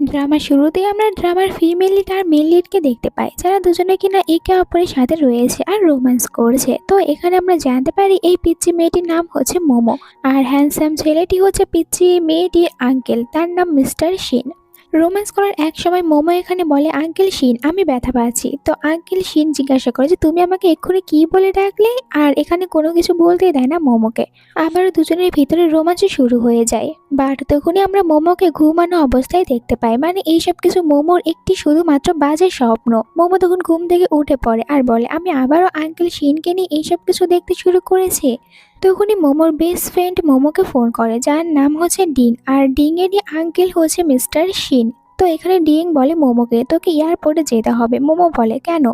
ড্রামার শুরুতেই আমরা ড্রামার female lead আর mail লিডকে দেখতে পাই, যারা দুজনে কিনা একে অপরের সাথে রয়েছে আর রোম্যান্স করছে। তো এখানে আমরা জানতে পারি এই পিচ্চি মেয়েটির নাম হচ্ছে মোমো, আর হ্যান্ডসাম ছেলেটি হচ্ছে পিচ্চি মেয়েটির আঙ্কেল, তার নাম মিস্টার শিন। রোম্যান্স করার এক সময় মোমো এখানে বলে, আঙ্কেল শিন আমি ব্যথা পাচ্ছি। তো আঙ্কেল শিন জিজ্ঞাসা করে যে তুমি আমাকে এক্ষুনি কি বলে ডাকলে, আর এখানে কোনো কিছু বলতেই দেয় না মোমোকে। আবারও দুজনের ভিতরে রোমাঞ্চ শুরু হয়ে যায়। বাট তখনই আমরা মোমোকে ঘুমানো অবস্থায় দেখতে পাই, মানে এইসব কিছু মোমোর একটি শুধুমাত্র বাজে স্বপ্ন। মোমো তখন ঘুম থেকে উঠে পড়ে আর বলে, আমি আবারও আঙ্কেল শিনকে নিয়ে এইসব কিছু দেখতে শুরু করেছি। তখনই মোমোর বেস্ট ফ্রেন্ড মোমোকে ফোন করে, যার নাম হচ্ছে ডিং, আর ডিং এরই আঙ্কেল হচ্ছে মিস্টার শিন। তো এখানে ডিং বলে মোমোকে, তোকে এয়ারপোর্টে যেতে হবে। মোমো বলে, কেন?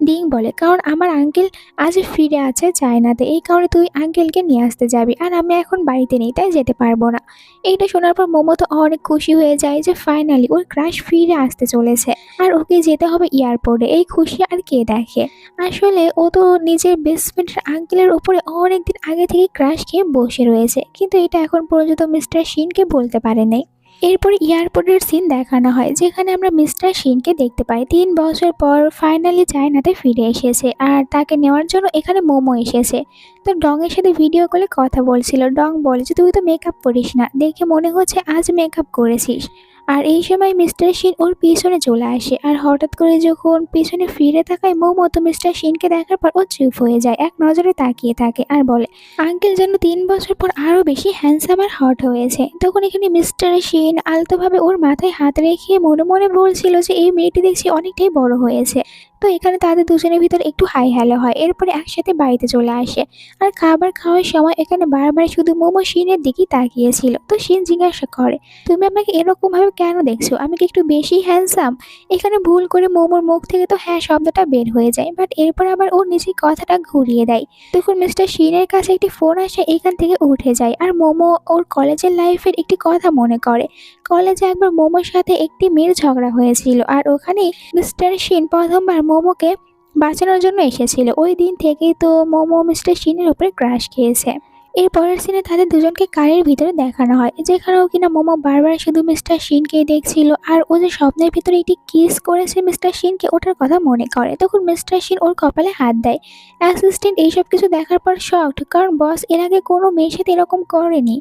ডিং বলে, কারণ আমার আঙ্কেল আজ ফিরে আছে চায়নাতে, এই কারণে তুই আঙ্কেলকে নিয়ে আসতে যাবি, আর আমি এখন বাড়িতে নেই তাই যেতে পারবো না। এইটা শোনার পর মোমো তো অনেক খুশি হয়ে যায় যে ফাইনালি ওর ক্রাশ ফিরে আসতে চলেছে, আর ওকে যেতে হবে এয়ারপোর্টে। এই খুশি আর কে দেখে। আসলে ও তো নিজের বেস্ট ফ্রেন্ডের আঙ্কেলের উপরে অনেকদিন আগে থেকে ক্রাশ খেয়ে বসে রয়েছে, কিন্তু এটা এখন পর্যন্ত মিস্টার শিনকে বলতে পারে নাই। এরপর এয়ারপোর্টের সিন দেখানো হয়, যেখানে আমরা মিস্টার শিনকে দেখতে পাই 3 বছর পর ফাইনালি চায়নাতে ফিরে এসেছে, আর তাকে নেওয়ার জন্য এখানে মোমো এসেছে। তো ডং এর সাথে ভিডিও কলে কথা বলছিল। ডং বলে যে তুই তো মেকআপ করিস না, দেখে মনে হচ্ছে আজ মেকআপ করেছিস। আর এই সময় মিস্টার শিন ওর পিছনে চলে আসে, আর হঠাৎ করে যখন পিছনে ফিরে তাকায় মোমো, তো মিস্টার শিনকে দেখার পর ও চুপ হয়ে যায়, এক নজরে তাকিয়ে থাকে আর বলে, আঙ্কেল যেন 3 বছর পর আরো বেশি হ্যান্ডসাম আর হট হয়েছে। তখন এখানে মিস্টার শিন আলতোভাবে ওর মাথায় হাত রেখে মনে মনে বলছিল যে এই মেয়েটি দেখছি অনেকটাই বড় হয়েছে। তো এখানে তাদের দুজনের ভিতর একটু হাই হ্যালো হয়, এরপরে একসাথে বাড়িতে চলে আসে। আর খাবার খাওয়ার সময় এখানে বারবার শুধু মোমো শিনের দিকেই তাকিয়েছিল। তো শিন জিজ্ঞাসা করে, তুমি আমাকে এরকম ভাবে কেন দেখছো? আমি কি একটু বেশি হ্যান্ডসাম? এখানে ভুল করে মোমোর মুখ থেকে তো হ্যাঁ শব্দটা বের হয়ে যায়, বাট এরপর আবার ও নিজেই কথাটা ঘুরিয়ে দেয়। তখন মিস্টার শিনের কাছে একটি ফোন আসে, এখান থেকে উঠে যায়। আর মোমো ওর কলেজের লাইফের একটি কথা মনে করে। কলেজে একবার মোমোর সাথে একটি মেয়ের ঝগড়া হয়েছিল, আর ওখানে মিস্টার শিন প্রথমবার মোমোকে বাঁচানোর জন্য এসেছিল। ওই দিন থেকেই তো মোমো মিস্টার শিনের উপরে ক্রাশ খেয়েছে। এর পরের সিনে তাদের দুজনকে কারের ভিতরে দেখানো হয়, যেখানেও কিনা মোমো বারবার শুধু মিস্টার শিনকেই দেখছিল, আর ও যে স্বপ্নের ভিতরে একটি কিস করেছে মিস্টার শিনকে, ওটার কথা মনে করে। তখন মিস্টার শিন ওর কপালে হাত দেয়। অ্যাসিস্ট্যান্ট এইসব কিছু দেখার পর শকড, কারণ বস এর আগে কোনো মেয়ের সাথে এরকম করেনি।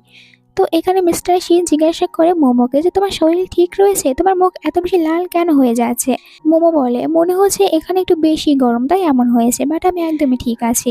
তো এখানে মিস্টার শিন জিজ্ঞাসা করে মোমোকে যে তোমার শরীর ঠিক রয়েছে, তোমার মুখ এত বেশি লাল কেন হয়ে যাচ্ছে? মোমো বলে, মনে হচ্ছে এখানে একটু বেশি গরম তাই এমন হয়েছে, বাট আমি একদমই ঠিক আছি।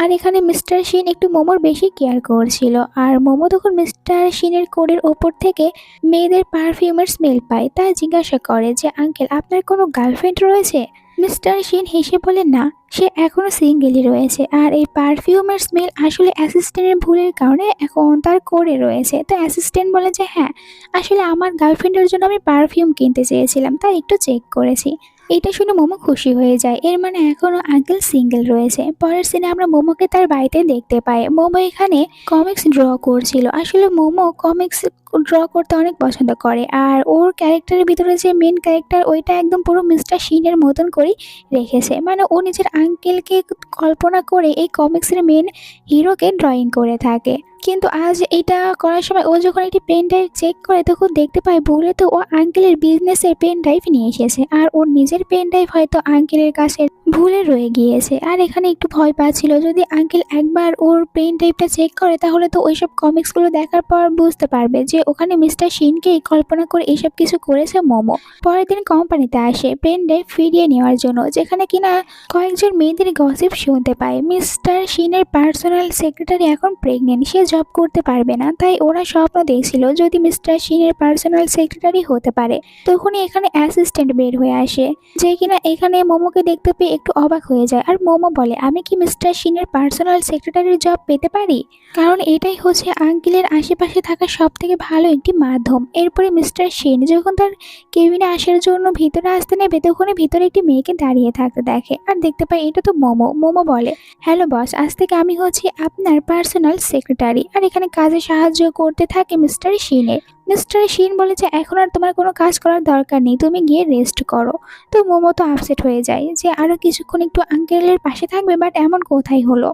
আর এখানে মিস্টার শিন একটু মোমোর বেশি কেয়ার করছিল, আর মোমো তখন মিস্টার শিনের কোডের ওপর থেকে মেয়েদের পারফিউমের স্মেল পায়, তাই জিজ্ঞাসা করে যে আঙ্কেল আপনার কোনো গার্লফ্রেন্ড রয়েছে? মিস্টার শিন হেসে বলে, না, সে এখনো সিঙ্গেলই রয়েছে, আর এই পারফিউমের স্মেল আসলে অ্যাসিস্ট্যান্টের ভুলের কারণে এখন তার করে রয়েছে। তো অ্যাসিস্ট্যান্ট বলে যে হ্যাঁ, আসলে আমার গার্লফ্রেন্ডের জন্য আমি পারফিউম কিনতে চেয়েছিলাম, তাই একটু চেক করেছি। এটা শুনে মোমো খুশি হয়ে যায়, এর মানে এখনো আঙ্কেল সিঙ্গেল রয়েছে। পরের সিনে আমরা মোমোকে তার বাড়িতে দেখতে পাই। মোমো এখানে কমিক্স ড্র করছিল। আসলে মোমো কমিক্স ড্র করতে অনেক পছন্দ করে, আর ওর ক্যারেক্টারের ভিতরে যে মেন ক্যারেক্টার ওইটা একদম পুরো মিস্টার শিনের মতন করেই রেখেছে, মানে ও নিজের আঙ্কেলকে কল্পনা করে এই কমিক্সের মেন হিরোকে ড্রয়িং করে থাকে। কিন্তু আজ এটা করার সময় ও যখন একটি পেন ড্রাইভ চেক করে, তখন দেখতে পায় ভুলে তো ও আঙ্কেলের বিজনেসের পেন ড্রাইভ নিয়ে এসেছে, আর ওর নিজের পেন ড্রাইভ হয়তো আঙ্কেলের কাছে ভুলে রয়ে গিয়েছে। আর এখানে একটু ভয় পাচ্ছিল, যদি আঙ্কেল একবার ওর পেন ড্রাইভটা চেক করে তাহলে তো ওইসব কমিক্সগুলো দেখার পর বুঝতে পারবে যে ওখানে মিস্টার শিনকেই কল্পনা করে এসব কিছু করেছে মোমো। পরের দিন কোম্পানিতে আসে পেন ড্রাইভ ফিরিয়ে নেওয়ার জন্য, যেখানে কিনা কয়েকজন মেয়েদের গসিপ শুনতে পায় মিস্টার শিনের পার্সোনাল সেক্রেটারি এখন প্রেগনেন্ট, সে জব করতে পারবে না, তাই ওরা স্বপ্ন দেখছিল যদি মিস্টার শিনের পার্সোনাল সেক্রেটারি হতে পারে। তখনই এখানে অ্যাসিস্ট্যান্ট বের হয়ে আসে, যে কিনা এখানে মোমোকে দেখতে পেয়ে একটু অবাক হয়ে যায়। আর মোমো বলে, আমি কি মিস্টার শিনের পার্সোনাল সেক্রেটারির জব পেতে পারি? কারণ এটাই হচ্ছে আঙ্কেলের আশেপাশে থাকা সব থেকে ভালো একটি মাধ্যম। এরপরে মিস্টার শিন যখন তার কেবিনে আসার জন্য ভিতরে আসতে নেবে, তখনই ভিতরে একটি মেয়েকে দাঁড়িয়ে থাকতে দেখে, আর দেখতে পায় এটা তো মোমো। মোমো বলে, হ্যালো বস, আজ থেকে আমি হচ্ছি আপনার পার্সোনাল সেক্রেটারি, আর এখানে কাজে সাহায্য করতে থাকে মিস্টার শিনের। মিস্টার শিন বলে যে এখন আর তোমার কোনো কাজ করার দরকার নেই, তুমি গিয়ে রেস্ট করো। তো মোমো তো আপসেট হয়ে যায় যে আরও কিছুক্ষণ একটু আঙ্কেলের পাশে থাকবে, বাট এমন কোথায় হলো।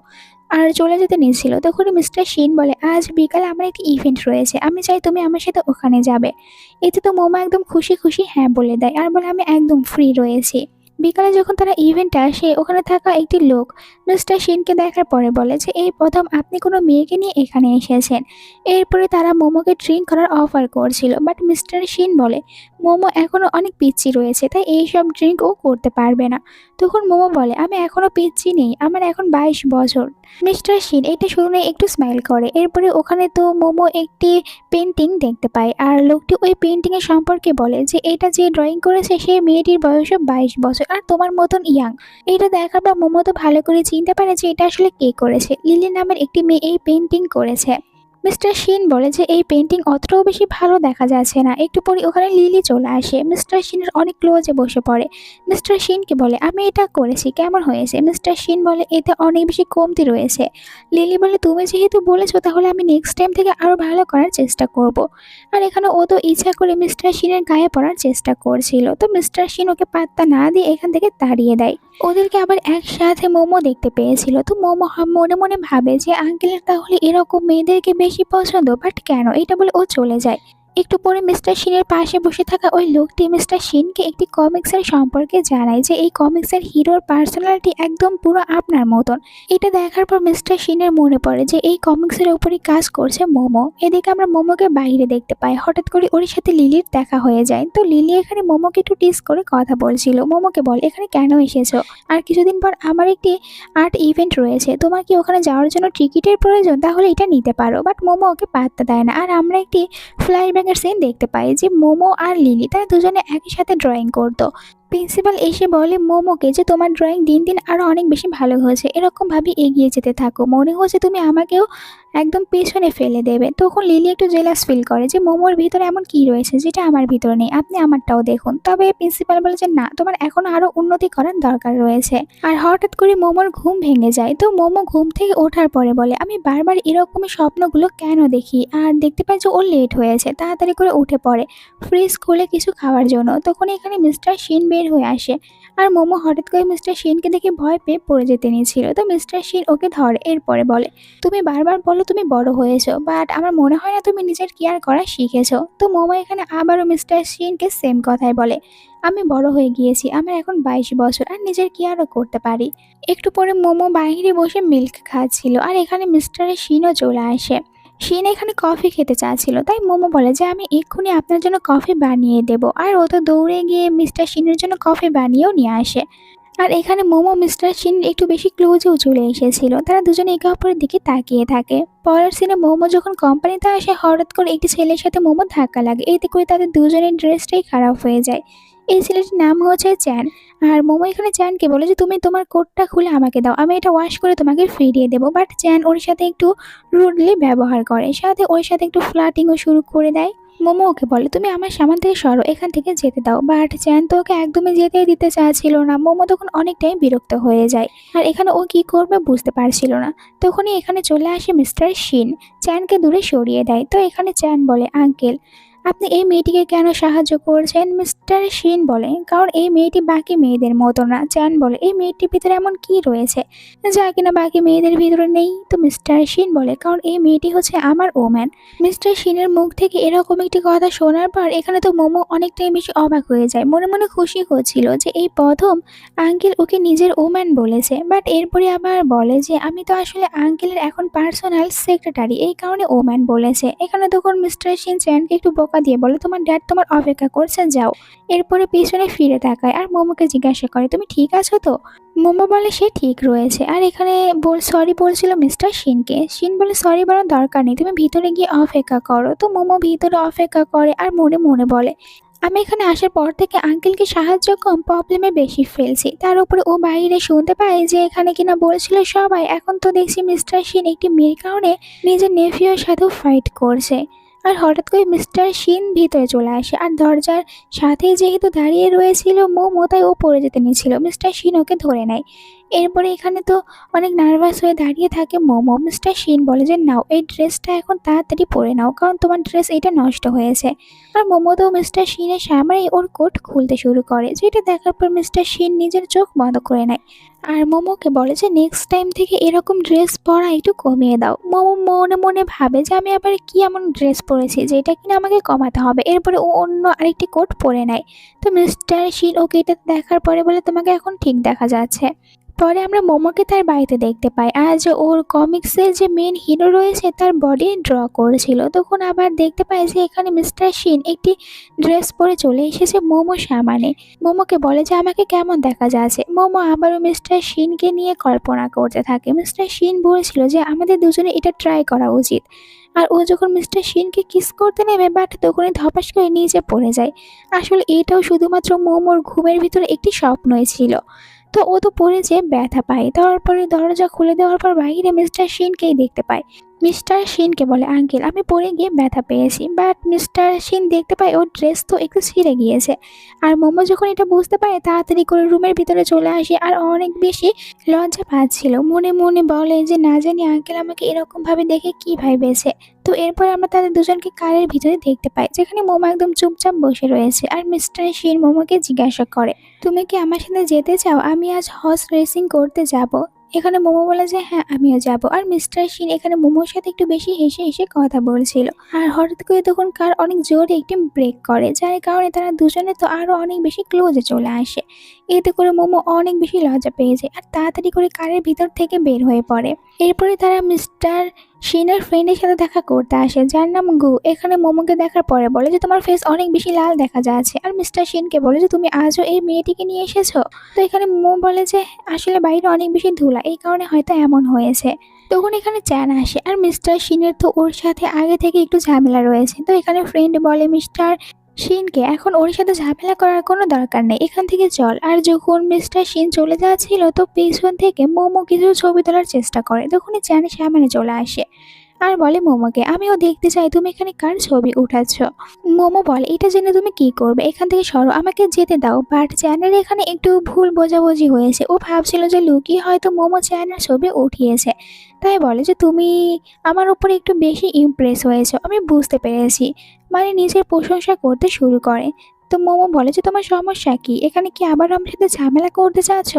আর চলে যেতে নিয়েছিল। তখনই মিস্টার শিন বলে, আজ বিকালে আমার একটি ইভেন্ট রয়েছে, আমি চাই তুমি আমার সাথে ওখানে যাবে। এতে তো মোমো একদম খুশি খুশি হ্যাঁ বলে দেয় আর বলে, আমি একদম ফ্রি রয়েছি। বিকালে যখন তারা ইভেন্টে আসে, ওখানে থাকা একটি লোক মিস্টার শিনকে দেখার পরে বলে যে, এই প্রথম আপনি কোনো মেয়েকে নিয়ে এখানে এসেছেন। এরপরে তারা মোমোকে ড্রিঙ্ক করার অফার করছিল, বাট মিস্টার শিন বলে মোমো এখনো অনেক পিচ্চি রয়েছে, তাই এইসব ড্রিঙ্ক ও করতে পারবে না। তখন মোমো বলে, আমি এখনো পিচ্চি নেই, আমার এখন 22 বছর। মিস্টার শিন এটা শুনে একটু স্মাইল করে। এরপরে ওখানে তো মোমো একটি পেন্টিং দেখতে পায়, আর লোকটি ওই পেন্টিং এর সম্পর্কে বলে যে, এটা যে ড্রয়িং করেছে সে মেয়েটির বয়স 22 বছর আর তোমার মতন ইয়াং। এটা দেখার পর মোমো তো ভালো করে চিনতে পারে যে এটা আসলে কে করেছে। লিলি নামের একটি মেয়ে এই পেন্টিং করেছে। মিস্টার শিন বলে যে, এই পেন্টিং অতটাও বেশি ভালো দেখা যাচ্ছে না। একটু পরে ওখানে লিলি চলে আসে, মিস্টার শিনের অনেক ক্লোজে বসে পড়ে। মিস্টার শিনকে বলে, আমি এটা করেছি, কেমন হয়েছে? মিস্টার শিন বলে, এতে অনেক বেশি কমতি রয়েছে। লিলি বলে, তুমি যেহেতু বলেছো তাহলে আমি নেক্সট টাইম থেকে আরো ভালো করার চেষ্টা করব। আর এখানে ও তো ইচ্ছা করে মিস্টার শিনের গায়ে পড়ার চেষ্টা করছিল, তো মিস্টার শিন ওকে পাত্তা না দিয়ে এখান থেকে তাড়িয়ে দেয়। ওদেরকে আবার একসাথে মোমো দেখতে পেয়েছিল, তো মোমো মনে মনে ভাবে যে আঙ্কেলের তাহলে এরকম মেয়েদেরকে বেশি পছন্দ, বাট কেন? এটা বলে ও চলে যায়। একটু পরে মিস্টার শিনের পাশে বসে থাকা ওই লোকটি মিস্টার শিনকে একটি কমিক্সের সম্পর্কে জানায় যে, এই কমিক্সের হিরোর পার্সোনালিটি একদম পুরো আপনার মতন। এটা দেখার পর মিস্টার শিনের মনে পড়ে যে এই কমিক্সের উপরই কাজ করছে মোমো। এদিকে আমরা মোমোকে বাইরে দেখতে পাই, হঠাৎ করে ওর সাথে লিলির দেখা হয়ে যায়। তো লিলি এখানে মোমোকে একটু টিস করে কথা বলছিল। মোমোকে বলে, এখানে কেন এসেছো? আর কিছুদিন পর আমার একটি আর্ট ইভেন্ট রয়েছে, তোমার কি ওখানে যাওয়ার জন্য টিকিটের প্রয়োজন? তাহলে এটা নিতে পারো। বাট মোমো ওকে পাত্তা দেয় না। আর আমরা একটি ফ্ল্যাশব্যাকের সিন দেখতে পাই যে মোমো আর লিলি তারা দুজনে একই সাথে ড্রয়িং করতো। প্রিন্সিপাল এসে বলে মোমোকে যে, তোমার ড্রয়িং দিন দিন আরো অনেক বেশি ভালো হয়েছে, এরকম ভাবে এগিয়ে যেতে থাকো, মনে হচ্ছে তুমি আমাকেও একদম পেছনে ফেলে দেবে। তখন লিলি একটু জেলাস ফিল করে যে মোমোর ভিতরে এমন কি রয়েছে যেটা আমার ভিতরে নেই, আপনি আমারটাও দেখুন। তবে প্রিন্সিপাল বলে যে, না, তোমার এখনো আরো উন্নতি করার দরকার রয়েছে। আর হঠাৎ করে মোমোর ঘুম ভেঙে যায়। তো মোমো ঘুম থেকে ওঠার পরে বলে, আমি বারবার এরকমই স্বপ্নগুলো কেন দেখি? আর দেখতে পাই যে ও লেট হয়েছে, তাড়াতাড়ি করে উঠে পড়ে ফ্রিজ খুলে কিছু খাওয়ার জন্য। তখন এখানে মিস্টার শিন বের হয়ে আসে, আর মোমো হঠাৎ করে মিস্টার শিনকে দেখে ভয় পেয়ে পড়ে যেতে নিয়েছিল। তো মিস্টার শিন ওকে ধরে। এরপরে বলে, তুমি বারবার বলো তুমি বড় হয়েছো, বাট আমার মনে হয় না তুমি নিজের কেয়ার করা শিখেছো। তো মোমো এখানে আবারও মিস্টার শিনকে সেম কথাই বলে, আমি বড় হয়ে গিয়েছি, আমার এখন 22 বছর আর নিজের কেয়ারও করতে পারি। একটু পরে মোমো বাইরে বসে মিল্ক খাচ্ছিল, আর এখানে মিস্টার শিনও চলে আসে। শিন এখানে কফি খেতে চাচ্ছিল, তাই মোমো বলে যে, আমি এক্ষুনি আপনার জন্য কফি বানিয়ে দেব। আর ও তো দৌড়ে গিয়ে মিস্টার শিনের জন্য কফি বানিয়েও নিয়ে আসে। আর এখানে মোমো মিস্টার শিন একটু বেশি ক্লোজেও চলে এসেছিল। তারা দুজনে একে অপরের দিকে তাকিয়ে থাকে। পরের সিনে মোমো যখন কোম্পানিতে আসে, হঠাৎ করে একটি ছেলের সাথে মোমো ধাক্কা লাগে, এতে করে তাদের দুজনের ড্রেসটাই খারাপ হয়ে যায়। এই ছেলেটির নাম হচ্ছে চ্যান। আর মোমো এখানে চ্যানকে বলে যে, তুমি তোমার কোটটা খুলে আমাকে দাও, আমি এটা ওয়াশ করে তোমাকে ফিরিয়ে দেবো। বাট চ্যান ওর সাথে একটু রুডলি ব্যবহার করে, সাথে ওর সাথে একটু ফ্লার্টিংও শুরু করে দেয়। মোমো ওকে বলে, তুমি আমার সামান থেকে সরো, এখান থেকে যেতে দাও। বাট চ্যান তো ওকে একদমই যেতেই দিতে চাচ্ছিল না। মোমো তখন অনেকটাই বিরক্ত হয়ে যায়, আর এখানে ও কি করবে বুঝতে পারছিল না। তখনই এখানে চলে আসে মিস্টার শিন, চ্যানকে দূরে সরিয়ে দেয়। তো এখানে চ্যান বলে, আঙ্কেল আপনি এই মেয়েটিকে কেন সাহায্য করছেন? মিস্টার শিন বলে, কারণ এই মেয়েটি বাকি মেয়েদের মতো না। চ্যান বলে, এই মেয়েটির ভিতরে এমন কি রয়েছে যা কিনা বাকি মেয়েদের ভিতরে নেই? তো মিস্টার শিন বলে, কারণ এই মেয়েটি হচ্ছে আমার ওম্যান। মিস্টার শিনের মুখ থেকে এরকম একটি কথা শোনার পর এখানে তো মোমো অনেকটাই বেশি অবাক হয়ে যায়। মনে মনে খুশি হচ্ছিল যে এই প্রথম আঙ্কেল ওকে নিজের ওম্যান বলেছে। বাট এরপরে আবার বলে যে, আমি তো আসলে আঙ্কেলের এখন পার্সোনাল সেক্রেটারি, এই কারণে ওম্যান বলেছে। এখানে তখন মিস্টার শিন চ্যানকে একটু বোকা দিয়ে বলে, তোমার ড্যাড তোমার অপেক্ষা করছে, যাও। এরপরে পিছনে ফিরে তাকায় আর মোমোকে জিজ্ঞাসা করে, তুমি ঠিক আছো তো? মোমো বলে সে ঠিক রয়েছে। আর এখানে সরি বলছিল মিস্টার শিনকে। শিন বলে, সরি বলার দরকার নেই, তুমি ভিতরে গিয়ে অপেক্ষা করো। তো মোমো ভিতরে অপেক্ষা করে আর মনে মনে বলে, আমি এখানে আসার পর থেকে আঙ্কেলকে সাহায্য কম প্রবলেমে বেশি ফেলছি। তার উপরে ও বাইরে শুনতে পায় যে এখানে কিনা বলছিল সবাই, এখন তো দেখছি মিস্টার শিন একটি মেয়ের কারণে নিজের নেফিওর সাথেও ফাইট করছে। আর হঠাৎ করে মিস্টার শিন ভিতরে চলে আসে, আর দরজার সাথে যেহেতু দাঁড়িয়ে রয়েছিল মোমো, তাই ও পড়ে যেতে নিয়েছিল। মিস্টার শিন ওকে ধরে নেয়। এরপরে এখানে তো অনেক নার্ভাস হয়ে দাঁড়িয়ে থাকে মোমো। মিস্টার শিন বলে যে নাও এই ড্রেসটা এখন তাড়াতাড়ি পরে নাও, কারণ তোমার ড্রেস এটা নষ্ট হয়েছে। আর মোমো তো মিস্টার শিনের সামনেই ওর কোট খুলতে শুরু করে, যেটা দেখার পর মিস্টার শিন নিজের চোখ বন্ধ করে নেয় আর মোমোকে বলে যে নেক্সট টাইম থেকে এরকম ড্রেস পরা একটু কমিয়ে দাও। মোমো মনে মনে ভাবে যে আমি আবার কি এমন ড্রেস পরেছি যেটা কিনা আমাকে কমাতে হবে। এরপরে ও অন্য আরেকটি কোট পরে নেয়। তো মিস্টার শিন ওকে এটা দেখার পরে বলে তোমাকে এখন ঠিক দেখা যাচ্ছে। পরে আমরা মোমোকে তার বাড়িতে দেখতে পাই, আর যে ওর কমিক্সের যে মেন হিরো রয়েছে তার বডি ড্র করেছিল। তখন আবার দেখতে পাই যে এখানে মিস্টার শিন একটি ড্রেস পরে চলে এসেছে মোমোর সামনে। মোমোকে বলে যে আমাকে কেমন দেখা যাচ্ছে। মোমো আবারও মিস্টার শিনকে নিয়ে কল্পনা করতে থাকে। মিস্টার শিন বলেছিল যে আমাদের দুজনে এটা ট্রাই করা উচিত। আর ও যখন মিস্টার শিনকে কিস করতে নেমে বাট তখনই ধপাস করে নিচে পড়ে যায়। আসলে এটাও শুধুমাত্র মোমোর ঘুমের ভিতরে একটি স্বপ্নই ছিল। তো ও তো পড়ে যেয়ে ব্যথা পায়। তারপরে দরজা খুলে দেওয়ার পর বাইরে মিস্টার শিনকেই দেখতে পায়। মিস্টার শিনকে বলে আঙ্কেল আমি পড়ে গিয়ে ব্যথা পেয়েছি। বাট মিস্টার শিন দেখতে পায় ওর ড্রেস তো একটু ছিঁড়ে গিয়েছে। আর মোমো যখন এটা বুঝতে পারে তাড়াতাড়ি করে রুমের ভিতরে চলে আসে আর অনেক বেশি লজ্জা পাচ্ছিল। মনে মনে বলে যে না জানি আঙ্কেল আমাকে এরকম ভাবে দেখে কি ভাবেছে। তো এরপর আমরা তাদের দুজনকে কারের ভিতরে দেখতে পাই, যেখানে মোমো একদম চুপচাপ বসে রয়েছে। আর মিস্টার শিন মোমোকে জিজ্ঞাসা করে তুমি কি আমার সাথে যেতে চাও? আমি আজ হর্স রেসিং করতে যাব। এখানে মোমো বলে যে হ্যাঁ আমিও যাব। আর মিস্টার শিন এখানে মোমোর সাথে একটু বেশি হেসে হেসে কথা বলছিল। আর হঠাৎ করে তখন কার অনেক জোরে একটি ব্রেক করে, যার কারণে তারা দুজনে তো আরো অনেক বেশি ক্লোজে চলে আসে। এতে করে মোমো অনেক বেশি লজ্জা পেয়ে যায় আর তাড়াতাড়ি করে কারের ভিতর থেকে বের হয়ে পড়ে। এরপরে তারা মিস্টার শিনের ফ্রেন্ডের সাথে দেখা করতে আসে, যার নাম গু। এখানে মোমোকে দেখার পরে বলে যে তোমার ফেস অনেক বেশি লাল দেখা যাচ্ছে। আর মিস্টার শিনকে বলে যে তুমি আজও এই মেয়েটিকে নিয়ে এসেছো। তো এখানে মোমো বলে যে আসলে বাইরে অনেক বেশি ধুলা, এই কারণে হয়তো এমন হয়েছে। তখন এখানে চ্যান আসে আর মিস্টার শিনের তো ওর সাথে আগে থেকে একটু ঝামেলা রয়েছে। তো এখানে ফ্রেন্ড বলে মিস্টার শিনকে এখন ওর সাথে ঝামেলা করার কোনো দরকার নেই, এখান থেকে চল। আর যখন মিস্টার শিন চলে যাচ্ছিল তো পিছন থেকে মোমো কিছু ছবি তোলার চেষ্টা করে। তখনই চ্যানের সামনে চলে আসে আর বলে মোমোকে আমিও দেখতে চাই তুমি এখানে কার ছবি উঠাচ্ছ। মোমো বলে এটা জেনে তুমি কি করবে, এখান থেকে সরো, আমাকে যেতে দাও। বাট চ্যানের এখানে একটু ভুল বোঝাবুঝি হয়েছে। ও ভাবছিল যে লুকিয়ে হয়তো মোমো চ্যানের ছবি উঠিয়েছে। তাই বলে যে তুমি আমার উপরে একটু বেশি ইমপ্রেস হয়েছো, আমি বুঝতে পেরেছি। মানে নিজের প্রশংসা করতে শুরু করে। তো মোমো বলে যে তোমার সমস্যা কি, এখানে কি আবার আমার সাথে ঝামেলা করতে চাচ্ছ?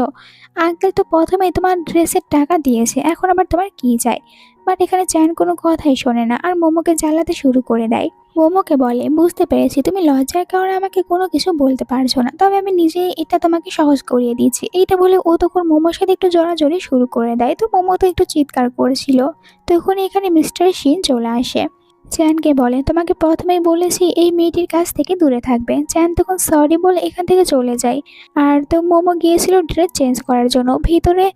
আঙ্কেল তো প্রথমেই তোমার ড্রেসের টাকা দিয়েছে, এখন আবার তোমার কি চাই? বাট এখানে চ্যান কোনো কথাই শোনে না আর মোমোকে জ্বালাতে শুরু করে দেয়। মোমোকে বলে বুঝতে পেরেছি তুমি লজ্জার কারণে আমাকে কোনো কিছু বলতে পারছো না, তবে আমি নিজে এটা তোমাকে সহজ করিয়ে দিচ্ছি। এইটা বলে ও তখন মোমোর সাথে একটু জড়াজড়ি শুরু করে দেয়। তো মোমো তো একটু চিৎকার করেছিল। তখন এখানে মিস্টার শিন চলে আসে। চ্যানকে বলে তোমাকে প্রথমেই বলেছি এই মেয়েটির কাছ থেকে দূরে থাকবে। চ্যান তখন সরি বলে এখান থেকে চলে যায়। আর তো মোমো গিয়েছিল ড্রেস চেঞ্জ করার জন্য ভিতরে।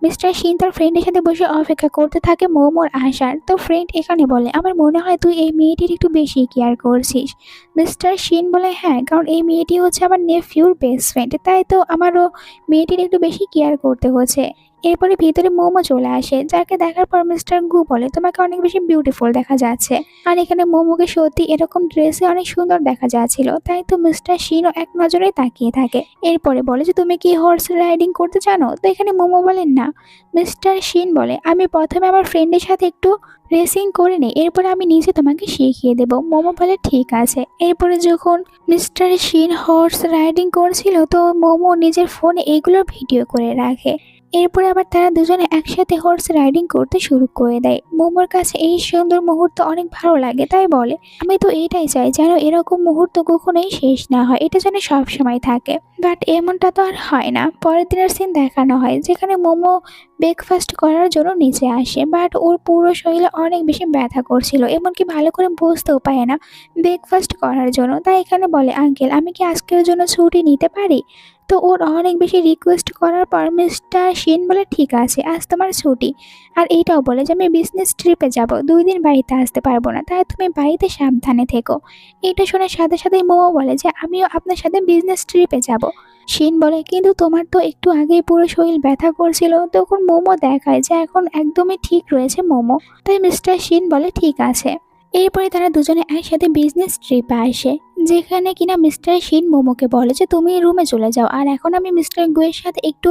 মিস্টার শিন তার ফ্রেন্ডের সাথে বসে অপেক্ষা করতে থাকে মোমোর আসার। তো ফ্রেন্ড এখানে বলে আমার মনে হয় তুই এই মেয়েটির একটু বেশি কেয়ার করছিস। মিস্টার শিন বলে হ্যাঁ, কারণ এই মেয়েটি হচ্ছে আমার নেফিউর বেস্ট ফ্রেন্ড, তাই তো আমারও মেয়েটির একটু বেশি কেয়ার করতে হচ্ছে। এরপরে ভিতরে মোমো চলে আসে, যাকে দেখার পর মিস্টার গু বলে তোমাকে অনেক বেশি বিউটিফুল দেখা যাচ্ছে। আর এখানে মোমোকে সত্যি এরকম ড্রেসে অনেক সুন্দর দেখা যাচ্ছিল, তাই তো মিস্টার শিনও এক নজরে তাকিয়ে থাকে। এরপরে বলে যে তুমি কি হর্স রাইডিং করতে জানো? তো এখানে মোমো বলেন না। মিস্টার শিন বলে আমি প্রথমে আমার ফ্রেন্ডের সাথে একটু রেসিং করে নিই, এরপরে আমি নিজে তোমাকে শিখিয়ে দেবো। মোমো বলে ঠিক আছে। এরপরে যখন মিস্টার শিন হর্স রাইডিং করছিল তো মোমো নিজের ফোনে এগুলোর ভিডিও করে রাখে। এরপরে আবার তারা দুজনে একসাথে হর্স রাইডিং করতে শুরু করে দেয়। মোমোর কাছে এই সুন্দর মুহূর্ত অনেক ভালো লাগে, তাই বলে আমি তো এটাই চাই যেন এরকম মুহূর্ত কখনোই শেষ না হয়, এটা যেন সব সময় থাকে। বাট এমনটা তো আর হয় না। পরের দিনের সিন দেখানো হয় যেখানে মোমো ব্রেকফাস্ট করার জন্য নিচে আসে। বাট ওর পুরো শরীরে অনেক বেশি ব্যথা করছিল, এমনকি ভালো করে বসতেও পারে না ব্রেকফাস্ট করার জন্য। তাই এখানে বলে আঙ্কেল আমি কি আজকের জন্য ছুটি নিতে পারি? তো ওর অনেক বেশি রিকোয়েস্ট করার পর মিস্টার শিন বলে ঠিক আছে আজ তোমার ছুটি। আর এইটাও বলে যে আমি বিজনেস ট্রিপে যাব, 2 দিন বাড়িতে আসতে পারবো না, তাই তুমি বাড়িতে সাবধানে থেকো। এটা শোনার সাথে সাথেই মোমো বলে যে আমিও আপনার সাথে বিজনেস ট্রিপে যাব। শিন বলে কিন্তু তোমার তো একটু আগেই পুরো শরীর ব্যথা করছিল। তখন মোমো দেখায় যে এখন একদমই ঠিক রয়েছে মোমো। তাই মিস্টার শিন বলে ঠিক আছে। এরপরে তারা দুজনে একসাথে বিজনেস ট্রিপে আসে। যেখানে কিনা মিস্টার শিন মোমোকে বলে যে তুমি রুমে চলে যাও, আর এখন আমি মিস্টার গুয়ের সাথে একটু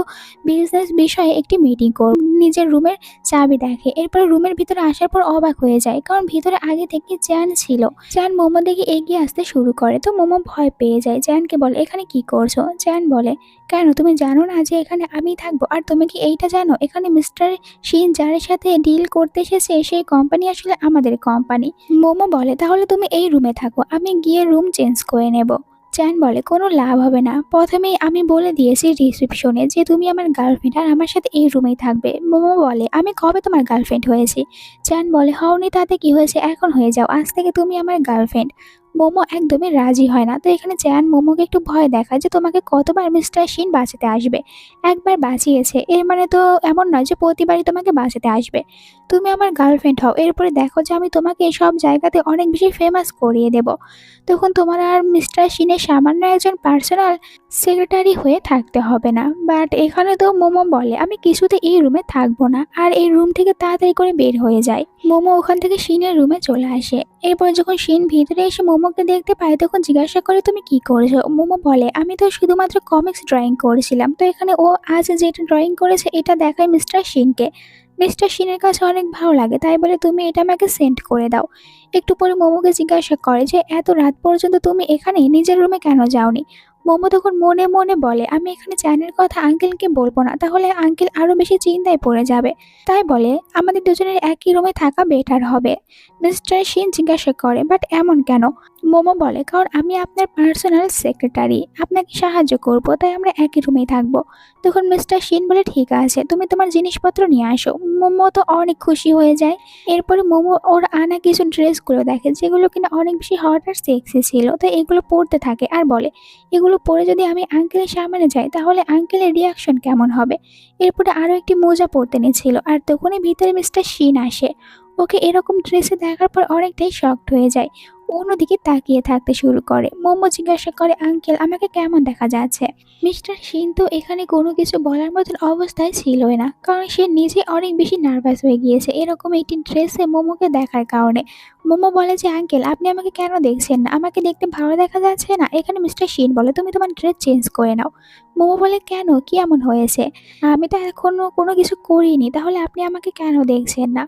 বিজনেস বিষয়ে একটি মিটিং করব। নিজের রুমের চাবি দেখে, এরপর রুমের ভিতরে আসার পর অবাক হয়ে যায়, কারণ ভিতরে আগে থেকে চ্যান ছিল। চ্যান মোমো দিকে এগিয়ে আসতে শুরু করে, তো মোমো ভয় পেয়ে যায়। চ্যানকে বলে এখানে কি করছো? চ্যান বলে কেন, তুমি জানো না যে এখানে আমি থাকবো? আর তুমি কি এইটা জানো এখানে মিস্টার শিন যার সাথে ডিল করতে এসেছে সেই কোম্পানি আসলে আমাদের কোম্পানি। মোমো বলে তাহলে তুমি এই রুমে থাকো, আমি গিয়ে রুম চেঞ্জ করে নেব। চ্যান বলে কোনো লাভ হবে না, প্রথমেই আমি বলে দিয়েছি রিসেপশনে যে তুমি আমার গার্লফ্রেন্ড আর আমার সাথে এই রুমেই থাকবে। মোমো বলে আমি কবে তোমার গার্লফ্রেন্ড হয়েছি? চ্যান বলে হওনি তাতে কি হয়েছে, এখন হয়ে যাও, আজ থেকে তুমি আমার গার্লফ্রেন্ড। মোমো একদমই রাজি হয় না। তো এখানে চ্যান মোমোকে একটু ভয় দেখায় যে তোমাকে কতবার মিস্টার শিন বাঁচাতে আসবে, একবার বাঁচিয়েছে এর মানে তো এমন নয় যে প্রতিবারই তোমাকে বাঁচাতে আসবে। তুমি আমার গার্লফ্রেন্ড হও, এরপরে দেখো যে আমি তোমাকে সব জায়গাতে অনেক বেশি ফেমাস করিয়ে দেব। তখন তোমার আর মিস্টার শিনের সামান্য একজন পার্সোনাল সেক্রেটারি হয়ে থাকতে হবে না। বাট এখানে তো মোমো বলে আমি কিছুতে এই রুমে থাকবো না, আর এই রুম থেকে তাড়াতাড়ি করে বের হয়ে যায়। মোমো ওখান থেকে শিনের রুমে চলে আসে। এরপর যখন শিন ভিতরে এসে মোমোকে দেখতে পায় তখন জিজ্ঞাসা করে তুমি কি করছো? মোমো বলে আমি তো শুধুমাত্র কমিক্স ড্রয়িং করেছিলাম। তো এখানে ও আজ যেটা ড্রয়িং করেছে এটা দেখায় মিস্টার শিনকে। মিস্টার শিনের কাছে অনেক ভালো লাগে, তাই বলে তুমি এটা আমাকে সেন্ড করে দাও। একটু পরে মোমোকে জিজ্ঞাসা করে যে এত রাত পর্যন্ত তুমি এখানে নিজের রুমে কেন যাওনি? মোমো তখন মনে মনে বলে আমি এখানে চ্যানের কথা আঙ্কেলকে বলবো না, তাহলে আঙ্কেল আরো বেশি চিন্তায় পড়ে যাবে। তাই বলে আমাদের দুজনের একই রুমে থাকা বেটার হবে। মিস্টার শিন জিজ্ঞাসা করে বাট এমন কেন? মোমো বলে কারণ আমি আপনার পার্সোনাল সেক্রেটারি, আপনাকে সাহায্য করব, তাই আমরা একই রুমেই থাকবো। তখন মিস্টার শিন বলে ঠিক আছে, তুমি তোমার জিনিসপত্র নিয়ে আসো। মোমো তো অনেক খুশি হয়ে যায়। এরপরে মোমো ওর আনা কিছু ড্রেসগুলো দেখে যেগুলো কিনা অনেক বেশি হট আর সেক্সি ছিল, তো এগুলো পরতে থাকে আর বলে এগুলো পরে যদি আমি আঙ্কেলের সামনে যাই তাহলে আঙ্কেলের রিয়াকশন কেমন হবে। এরপরে আরও একটি মোজা পরতে নিয়েছিল, আর তখনই ভিতরে মিস্টার শিন আসে। ওকে এরকম ড্রেসে দেখার পর অনেকটাই শকড হয়ে যায়, অন্যদিকে তাকিয়ে থাকতে শুরু করে। মোমো জিজ্ঞাসা করে আঙ্কেল আমাকে কেমন দেখা যাচ্ছে? মিস্টার শিন তো এখানে কোনো কিছু বলার মতন অবস্থায় ছিলই না, কারণ সে নিজে অনেক বেশি নার্ভাস হয়ে গিয়েছে এরকম একটি ড্রেসে মোমোকে দেখার কারণে। মোমো বলে যে আঙ্কেল আপনি আমাকে কেন দেখছেন না, আমাকে দেখতে ভালো দেখা যাচ্ছে না? এখানে মিস্টার শিন বলে তুমি তোমার ড্রেস চেঞ্জ করে নাও। মোমো বলে কেন, কি এমন হয়েছে? আমি তো এখনো কোনো কিছু করিনি, তাহলে আপনি আমাকে কেন দেখছেন না?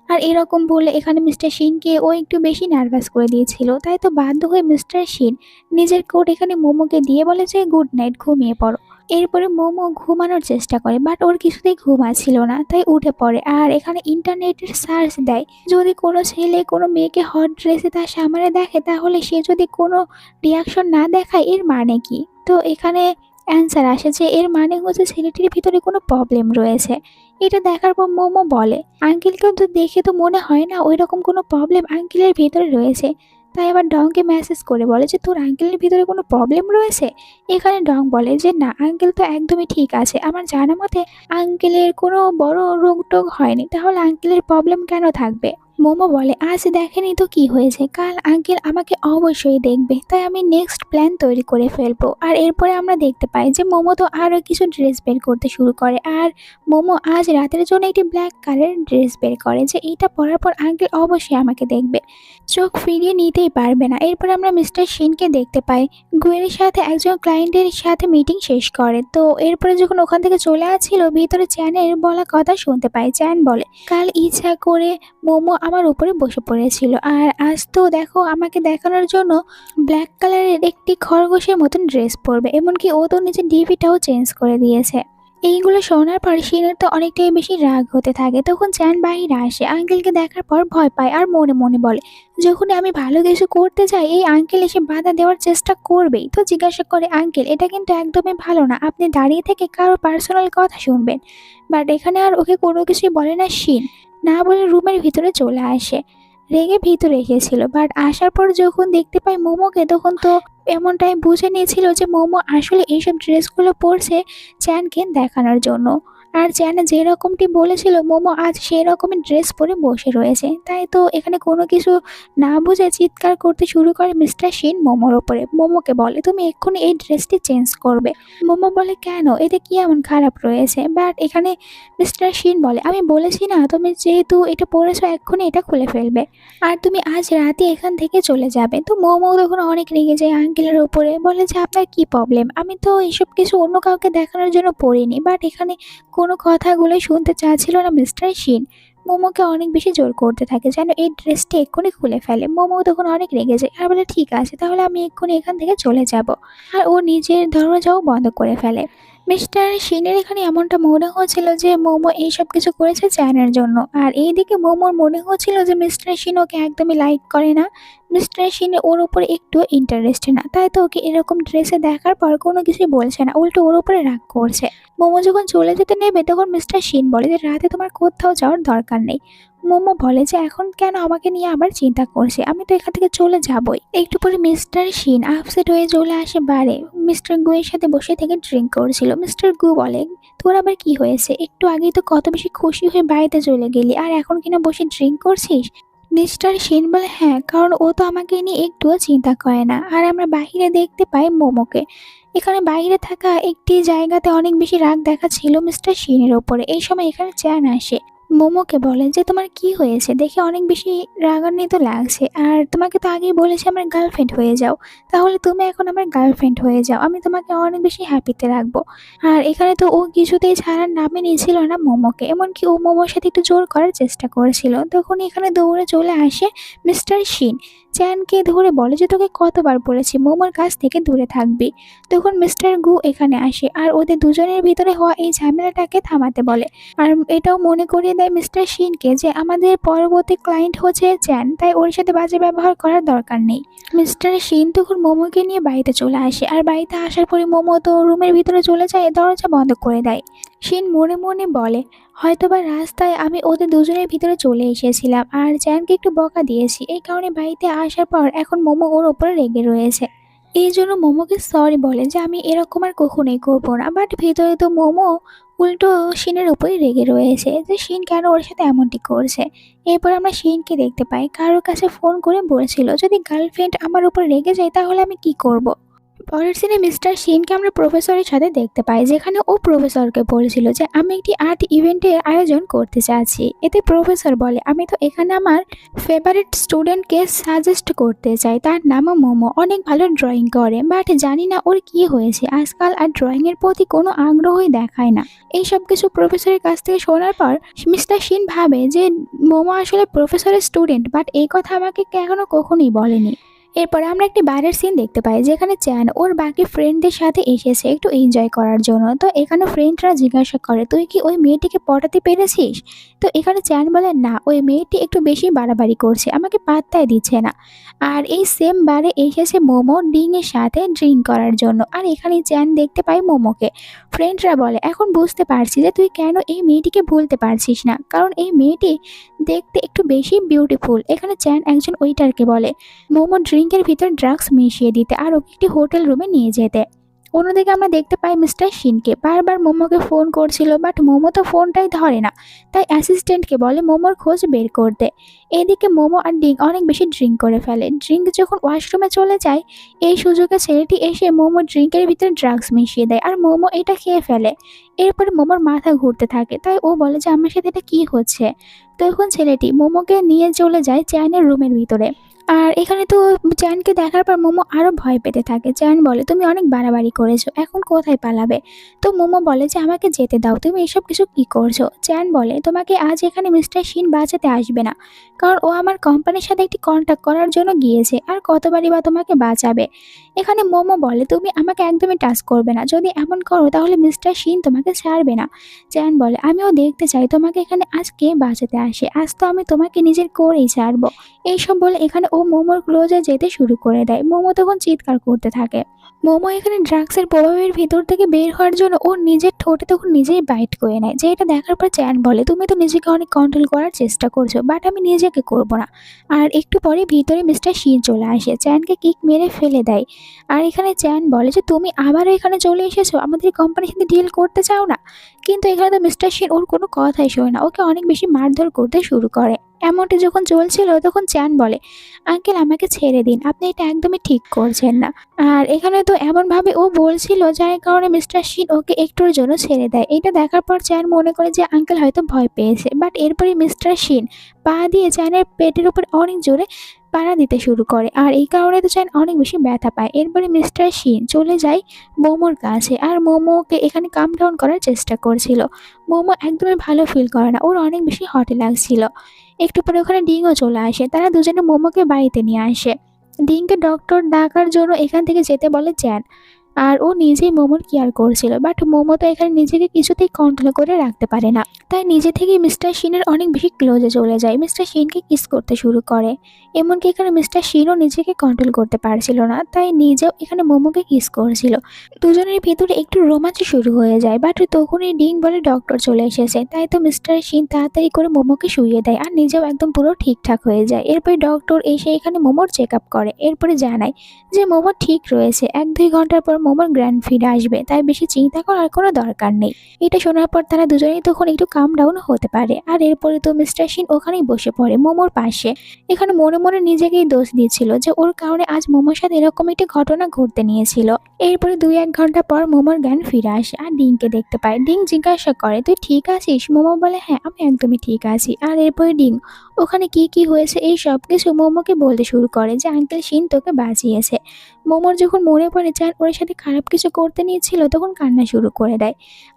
আর এরকম বলে এখানে মিস্টার শিনকে ও একটু বেশি নার্ভাস করে দিয়েছিল, তাই তো বাধ্য হয়ে মিস্টার শিন নিজের কোট এখানে মোমোকে দিয়ে বলে যে গুড নাইট, ঘুমিয়ে পড়ো। এরপরে মোমো ঘুমানোর চেষ্টা করে বাট ওর কিছুতেই ঘুম আসছিল না, তাই উঠে পড়ে আর এখানে ইন্টারনেটের সার্চ দেয় যদি কোনো ছেলে কোনো মেয়েকে হট ড্রেসে তার সামনে দেখে তাহলে সে যদি কোনো রিয়াকশন না দেখায় এর মানে কি। তো এখানে অ্যান্সার আসে যে এর মানে হচ্ছে ছেলেটির ভিতরে কোনো প্রবলেম রয়েছে। এটা দেখার পর মোমো বলে আঙ্কেলকেও তো দেখে তো মনে হয় না ওই রকম কোনো প্রবলেম আঙ্কেলের ভিতরে রয়েছে। তাই আবার ডংকে মেসেজ করে বলে যে তোর আঙ্কেলের ভিতরে কোনো প্রবলেম রয়েছে? এখানে ডং বলে যে না, আঙ্কেল তো একদমই ঠিক আছে, আমার জানা মতে আঙ্কেলের কোনো বড় রোগ টোগ হয়নি, তাহলে আঙ্কেলের প্রবলেম কেন থাকবে? মোমো বলে আজ দেখেনি তো কি হয়েছে, কাল আঙ্কেল আমাকে অবশ্যই দেখবে, তাই আমি নেক্সট প্ল্যান তৈরি করে ফেলবো। আর এরপরে আমরা দেখতে পাই যে মোমো তো আরও কিছু ড্রেস বের করতে শুরু করে, আর মোমো আজ রাতের জন্য একটি ব্ল্যাক কালারের ড্রেস বের করে যে এইটা পরার পর আঙ্কেল অবশ্যই আমাকে দেখবে, চোখ ফিরিয়ে নিতেই পারবে না। এরপর আমরা মিস্টার শিনকে দেখতে পাই গুয়ের সাথে একজন ক্লায়েন্টের সাথে মিটিং শেষ করে। তো এরপরে যখন ওখান থেকে চলে আসছিল ভিতরে চ্যানের বলা কথা শুনতে পাই। চ্যান বলে কাল ইচ্ছা করে মোমো আমার উপরে বসে পড়েছিল, আর আজ তো দেখো আমাকে দেখানোর জন্য ব্ল্যাক কালারের একটি খরগোশের মতন ড্রেস পরবে, এমনকি ও তো নিজের ডিপিটাও চেঞ্জ করে দিয়েছে। এইগুলো শোনার পর শিনের তো অনেকটাই বেশি রাগ হতে থাকে। তখন চ্যান বাহিরে আসে, আঙ্কেলকে দেখার পর ভয় পায় আর মনে মনে বলে যখনই আমি ভালো কিছু করতে যাই এই আঙ্কেল এসে বাধা দেওয়ার চেষ্টা করবেই। তো জিজ্ঞাসা করে আঙ্কেল এটা কিন্তু একদমই ভালো না, আপনি দাঁড়িয়ে থেকে কারো পার্সোনাল কথা শুনবেন। বাট এখানে আর ওকে কোনো কিছুই বলে না শিন, না বলে রুমের ভিতরে চলে আসে। রেগে ভিতরে এসেছিল বাট আসার পর যখন দেখতে পাই মোমোকে তখন তো এমনটাই বুঝে নিয়েছিল যে মোমো আসলে এইসব ড্রেসগুলো পরছে চ্যানকে দেখানোর জন্য। আর চ্যান যেরকমটি বলেছিল মোমো আজ সেই রকমের ড্রেস পরে বসে রয়েছে। তাই তো এখানে কোনো কিছু না বুঝে চিৎকার করতে শুরু করে মিস্টার শিন মোমোর ওপরে। মোমোকে বলে, তুমি এক্ষুনি এই ড্রেসটি চেঞ্জ করবে। মোমো বলে, কেন, এতে কি এমন খারাপ রয়েছে? বাট এখানে মিস্টার শিন বলে, আমি বলেছি না, তুমি যেহেতু এটা পরেছো এক্ষুনি এটা খুলে ফেলবে, আর তুমি আজ রাতে এখান থেকে চলে যাবে। তো মোমো তখন অনেক রেগে যায় আঙ্কেলের উপরে, বলে যে আপনার কি প্রবলেম, আমি তো এসব কিছু অন্য কাউকে দেখানোর জন্য পড়িনি। বাট এখানে কোনো কথাগুলোই শুনতে চাচ্ছিল না মিস্টার শিন। মোমোকে অনেক বেশি জোর করতে থাকে যেন এই ড্রেসটি এক্ষুনি খুলে ফেলে। মোমো তখন অনেক রেগে যায় আর বলে, ঠিক আছে তাহলে আমি এক্ষুনি এখান থেকে চলে যাব। আর ও নিজের দরজাও বন্ধ করে ফেলে। মিস্টার শিনের এখানে এমনটা মনে হচ্ছিল যে মোমো এইসব কিছু করেছে চ্যানের জন্য, আর এইদিকে মোমোর মনে হচ্ছিল যে মিস্টার শিন ওকে একদমই লাইক করে না। মিস্টার শিন ওর উপরে একটু ইন্টারেস্টেড না, তাই তো ওকে এরকম ড্রেসে দেখার পর কোনো কিছুই বলছে না, উল্টো ওর উপরে রাগ করছে। মোমো যখন চলে যেতে নেবে তখন মিস্টার শিন বলে যে রাতে তোমার কোথাও যাওয়ার দরকার নেই। মোমো বলে যে এখন কেন আমাকে নিয়ে আবার চিন্তা করছে, আমি তো এখান থেকে চলে যাবই। একটু পরে মিস্টার শিন আপসেট হয়ে চলে আসে বারে। মিস্টার গু এর সাথে বসে থেকে ড্রিঙ্ক করছিল। মিস্টার গু বলে, তোর আবার কি হয়েছে? একটু আগেই তো কত বেশি খুশি হয়ে বাড়িতে চলে গেলি, আর এখন কিনা বসে ড্রিঙ্ক করছিস? মিস্টার শিন বলে, হ্যাঁ, কারণ ও তো আমাকে নিয়ে একটুও চিন্তা করে না। আর আমরা বাহিরে দেখতে পাই মোমোকে। এখানে বাইরে থাকা একটি জায়গাতে অনেক বেশি রাগ দেখাচ্ছিল মিস্টার শিনের ওপরে। এই সময় এখানে চ্যান আসে। মোমোকে বলে যে তোমার কি হয়েছে, দেখে অনেক বেশি রাগান্বিত লাগছে, আর তোমাকে তো আগেই বলেছি আমার গার্লফ্রেন্ড হয়ে যাও, তাহলে তুমি এখন আমার গার্লফ্রেন্ড হয়ে যাও, আমি তোমাকে অনেক বেশি হ্যাপিতে রাখবো। আর এখানে তো ও কিছুতেই ছাড়ার নামে নিয়েছিল না মোমোকে, এমনকি ও মোমোর সাথে একটু জোর করার চেষ্টা করেছিল। তখন এখানে দৌড়ে চলে আসে মিস্টার শিন। চ্যানকে ধরে বলে যে তোকে কতবার বলেছি মোমোর কাছ থেকে দূরে থাকবি। তখন মিস্টার গু এখানে আসে আর ওদের দুজনের ভিতরে হওয়া এই ঝামেলাটাকে থামাতে বলে। আর এটাও মনে করিয়ে দেয় মিস্টার শিনকে যে আমাদের পরবর্তী ক্লায়েন্ট হচ্ছে চ্যান, তাই ওর সাথে বাজে ব্যবহার করার দরকার নেই। মিস্টার শিন তখন মোমোকে নিয়ে বাড়িতে চলে আসে, আর বাড়িতে আসার পরে মোমো তো রুমের ভিতরে চলে যায়, দরজা বন্ধ করে দেয়। শিন মনে মনে বলে, হয়তোবা রাস্তায় আমি ওদের দুজনের ভিতরে চলে এসেছিলাম আর চ্যানকে একটু বকা দিয়েছি, এই কারণে বাড়িতে আসার পর এখন মোমো ওর ওপরে রেগে রয়েছে। এই জন্য মোমোকে সরি বলে যে আমি এরকম আর কখনোই করবো না। বাট ভেতরে তো মোমো উল্টো শিনের উপরই রেগে রয়েছে যে শিন কেন ওর সাথে এমনটি করছে। এরপর আমরা শিনকে দেখতে পাই কারোর কাছে ফোন করে বলেছিল, যদি গার্লফ্রেন্ড আমার উপর রেগে যায় তাহলে আমি কি করব। পরের সিনে মিস্টার শিনকে আমরা প্রফেসরের সাথে দেখতে পাই, যেখানে ও প্রফেসরকে বলেছিল যে আমি একটি আর্ট ইভেন্টের আয়োজন করতে চাচ্ছি। এতে প্রফেসর বলে, আমি তো এখানে আমার ফেভারিট স্টুডেন্টকে সাজেস্ট করতে চাই, তার নামও মোমো, অনেক ভালো ড্রয়িং করে, বাট জানি না ওর কি হয়েছে, আজকাল আর ড্রয়িংয়ের প্রতি কোনো আগ্রহই দেখায় না। এইসব কিছু প্রফেসরের কাছ থেকে শোনার পর মিস্টার শিন ভাবে যে মোমো আসলে প্রফেসরের স্টুডেন্ট, বাট এই কথা আমাকে এখনো কখনোই বলেনি। এরপর আমরা একটি বাইরের সিন দেখতে পাই, যেখানে চ্যান ওর বাকি ফ্রেন্ডদের সাথে এসেছে একটু এনজয় করার জন্য। তো এখানে ফ্রেন্ডরা জিজ্ঞাসা করে, তুই কি ওই মেয়েটিকে পটাতে পেরেছিস? তো এখানে চ্যান বলে, না, ওই মেয়েটি একটু বেশি বাড়াবাড়ি করছে, আমাকে পাত্তাই দিচ্ছে না। আর এই সেম বারে এসেছে মোমো ডিংয়ের সাথে ড্রিঙ্ক করার জন্য, আর এখানে চ্যান দেখতে পাই মোমোকে। ফ্রেন্ডরা বলে, এখন বুঝতে পারছি যে তুই কেন এই মেয়েটিকে ভুলতে পারছিস না, কারণ এই মেয়েটি দেখতে একটু বেশি বিউটিফুল। এখানে চ্যান একজন ওয়েটারকে বলে মোমো ড্রিঙ্কের ভিতর ড্রাগস মিশিয়ে দিতে আর ওকে একটি হোটেল রুমে নিয়ে যেতে। অন্যদিকে আমরা দেখতে পাই মিস্টার শিনকে বারবার মোমোকে ফোন করছিল, বাট মোমো তো ফোনটাই ধরে না, তাই অ্যাসিস্ট্যান্টকে বলে মোমোর খোঁজ বের করতে। এদিকে মোমো আর ডিং অনেক বেশি ড্রিঙ্ক করে ফেলে। ড্রিঙ্ক যখন ওয়াশরুমে চলে যায়, এই সুযোগে ছেলেটি এসে মোমো ড্রিঙ্কের ভিতরে ড্রাগস মিশিয়ে দেয় আর মোমো এটা খেয়ে ফেলে। এরপরে মোমোর মাথা ঘুরতে থাকে, তাই ও বলে যে আমার সাথে এটা কি হচ্ছে। তখন ছেলেটি মোমোকে নিয়ে চলে যায় চ্যানের রুমের ভিতরে। আর এখানে তো চ্যানকে দেখার পর মোমো আরো ভয় পেতে থাকে। চ্যান বলে, তুমি অনেক বাড়াবাড়ি করেছো, এখন কোথায় পালাবে? তো মোমো বলে যে আমাকে যেতে দাও, তুমি এসব কিছু কি করছো? চ্যান বলে, তোমাকে আজ এখানে মিস্টার শিন বাঁচাতে আসবে না, কারণ ও আমার কোম্পানির সাথে একটি কন্ট্যাক্ট করার জন্য গিয়েছে, আর কতবারই বা তোমাকে বাঁচাবে। এখানে মোমো বলে, তুমি আমাকে একদমই টাচ করবে না, যদি এমন করো তাহলে মিস্টার শিন তোমাকে ছাড়বে না। চ্যান বলে, আমিও দেখতে চাই তোমাকে এখানে আজ কে বাঁচাতে আসে, আজ তো আমি তোমাকে নিজের করেই ছাড়বো। এইসব বলে এখানে ও মোমোর ক্লোজে যেতে শুরু করে দেয়। মোমো তখন চিৎকার করতে থাকে। মোমো এখানে ড্রাগসের প্রভাবের ভিতর থেকে বের হওয়ার জন্য ওর নিজের ঠোঁটে তখন নিজেই বাইট করে নেয়, যে এটা দেখার পর চ্যান বলে, তুমি তো নিজেকে অনেক কন্ট্রোল করার চেষ্টা করছো, বাট আমি নিজেকে করবো না। আর একটু পরে ভিতরে মিস্টার শিন চলে আসে, চ্যানকে কিক মেরে ফেলে দেয়। আর এখানে চ্যান বলে যে তুমি আবারও এখানে চলে এসেছো, আমাদের কোম্পানির সাথে ডিল করতে চাও না? কিন্তু এখানে তো মিস্টার শিন ওর কোনো কথাই শোনে না, ওকে অনেক বেশি মারধর করতে শুরু করে। এমনটা যখন চলছিল তখন চ্যান বলে, আঙ্কেল আমাকে ছেড়ে দিন, আপনি এটা একদমই ঠিক করছেন না। আর এখানে তো এমনভাবে ও বলছিল যার কারণে মিস্টার শিন ওকে একটুর জন্য ছেড়ে দেয়। এটা দেখার পর চ্যান মনে করে যে আঙ্কেল হয়তো ভয় পেয়েছে, বাট এরপরে মিস্টার শিন পা দিয়ে চ্যানের পেটের উপর অনেক জোরে পাড়া দিতে শুরু করে, আর এই কারণে তো চ্যান অনেক বেশি ব্যথা পায়। এরপরে মিস্টার শিন চলে যায় মোমোর কাছে, আর মোমোকে এখানে কাম ডাউন করার চেষ্টা করছিল। মোমো একদমই ভালো ফিল করে না, ওর অনেক বেশি হটে লাগছিল। একটু পরে ওখানে ডিংও চলে আসে, তারা দুজনে মোমোকে বাড়িতে নিয়ে আসে। ডিংকে ডক্টর ডাকার জন্য এখান থেকে যেতে বলে চ্যান, আর ও নিজেই মোমোর কেয়ার করছিল, বাট মোমো তো এখানে নিজেকে কিছুতেই কন্ট্রোল করে রাখতে পারে না, তাই নিজে থেকেই মিস্টার শিনের অনেক বেশি ক্লোজে চলে যায়, মিস্টার শিনকে কিস করতে শুরু করে। এমনকি এখানে মিস্টার শিনও নিজেকে কন্ট্রোল করতে পারছিল না, তাই নিজেও এখানে মোমোকে কিস করছিল। দুজনের ভিতরে একটু রোমাঞ্চ শুরু হয়ে যায়, বাট তখনই ডিং বলে ডক্টর চলে এসেছে, তাই তো মিস্টার শিন তাড়াতাড়ি করে মোমোকে শুইয়ে দেয়, আর নিজেও একদম পুরো ঠিকঠাক হয়ে যায়। এরপরে ডক্টর এসে এখানে মোমোর চেক আপ করে, এরপরে জানায় যে মোমো ঠিক রয়েছে, 1-2 ঘন্টার পর মোমোর গ্র্যান্ড ফিড আসবে, তাই বেশি চিন্তা করার কোনো দরকার নেই। এটা শোনার পর তারা দুজনেই তখন একটু কাম ডাউন হতে পারে, আর এরপরে তো মিস্টার শিন ওখানেই বসে পড়ে মোমোর পাশে। এখানে মনে মনে নিজেকেই দোষ দিচ্ছিল যে ওর কারণে আজ মোমোর সাথে এরকম একটি ঘটনা ঘটতে নিয়েছিল। এরপরে 2-1 ঘন্টা পর মোমোর জ্ঞান ফিরে আসে, আর ডিংকে দেখতে পায়। ডিং জিজ্ঞাসা করে, তুই ঠিক আছিস? মোমো বলে, হ্যাঁ আমি একদমই ঠিক আছি। আর এরপরে ডিং ওখানে কি কি হয়েছে এই সব কিছু মোমোকে বলতে শুরু করে যে আঙ্কেল শিন তোকে বাঁচিয়েছে। মোমোর যখন মনে পড়ে যান ওর সাথে খারাপ কিছু করতে নিয়েছিল, তখন কান্না শুরু করে দেয়।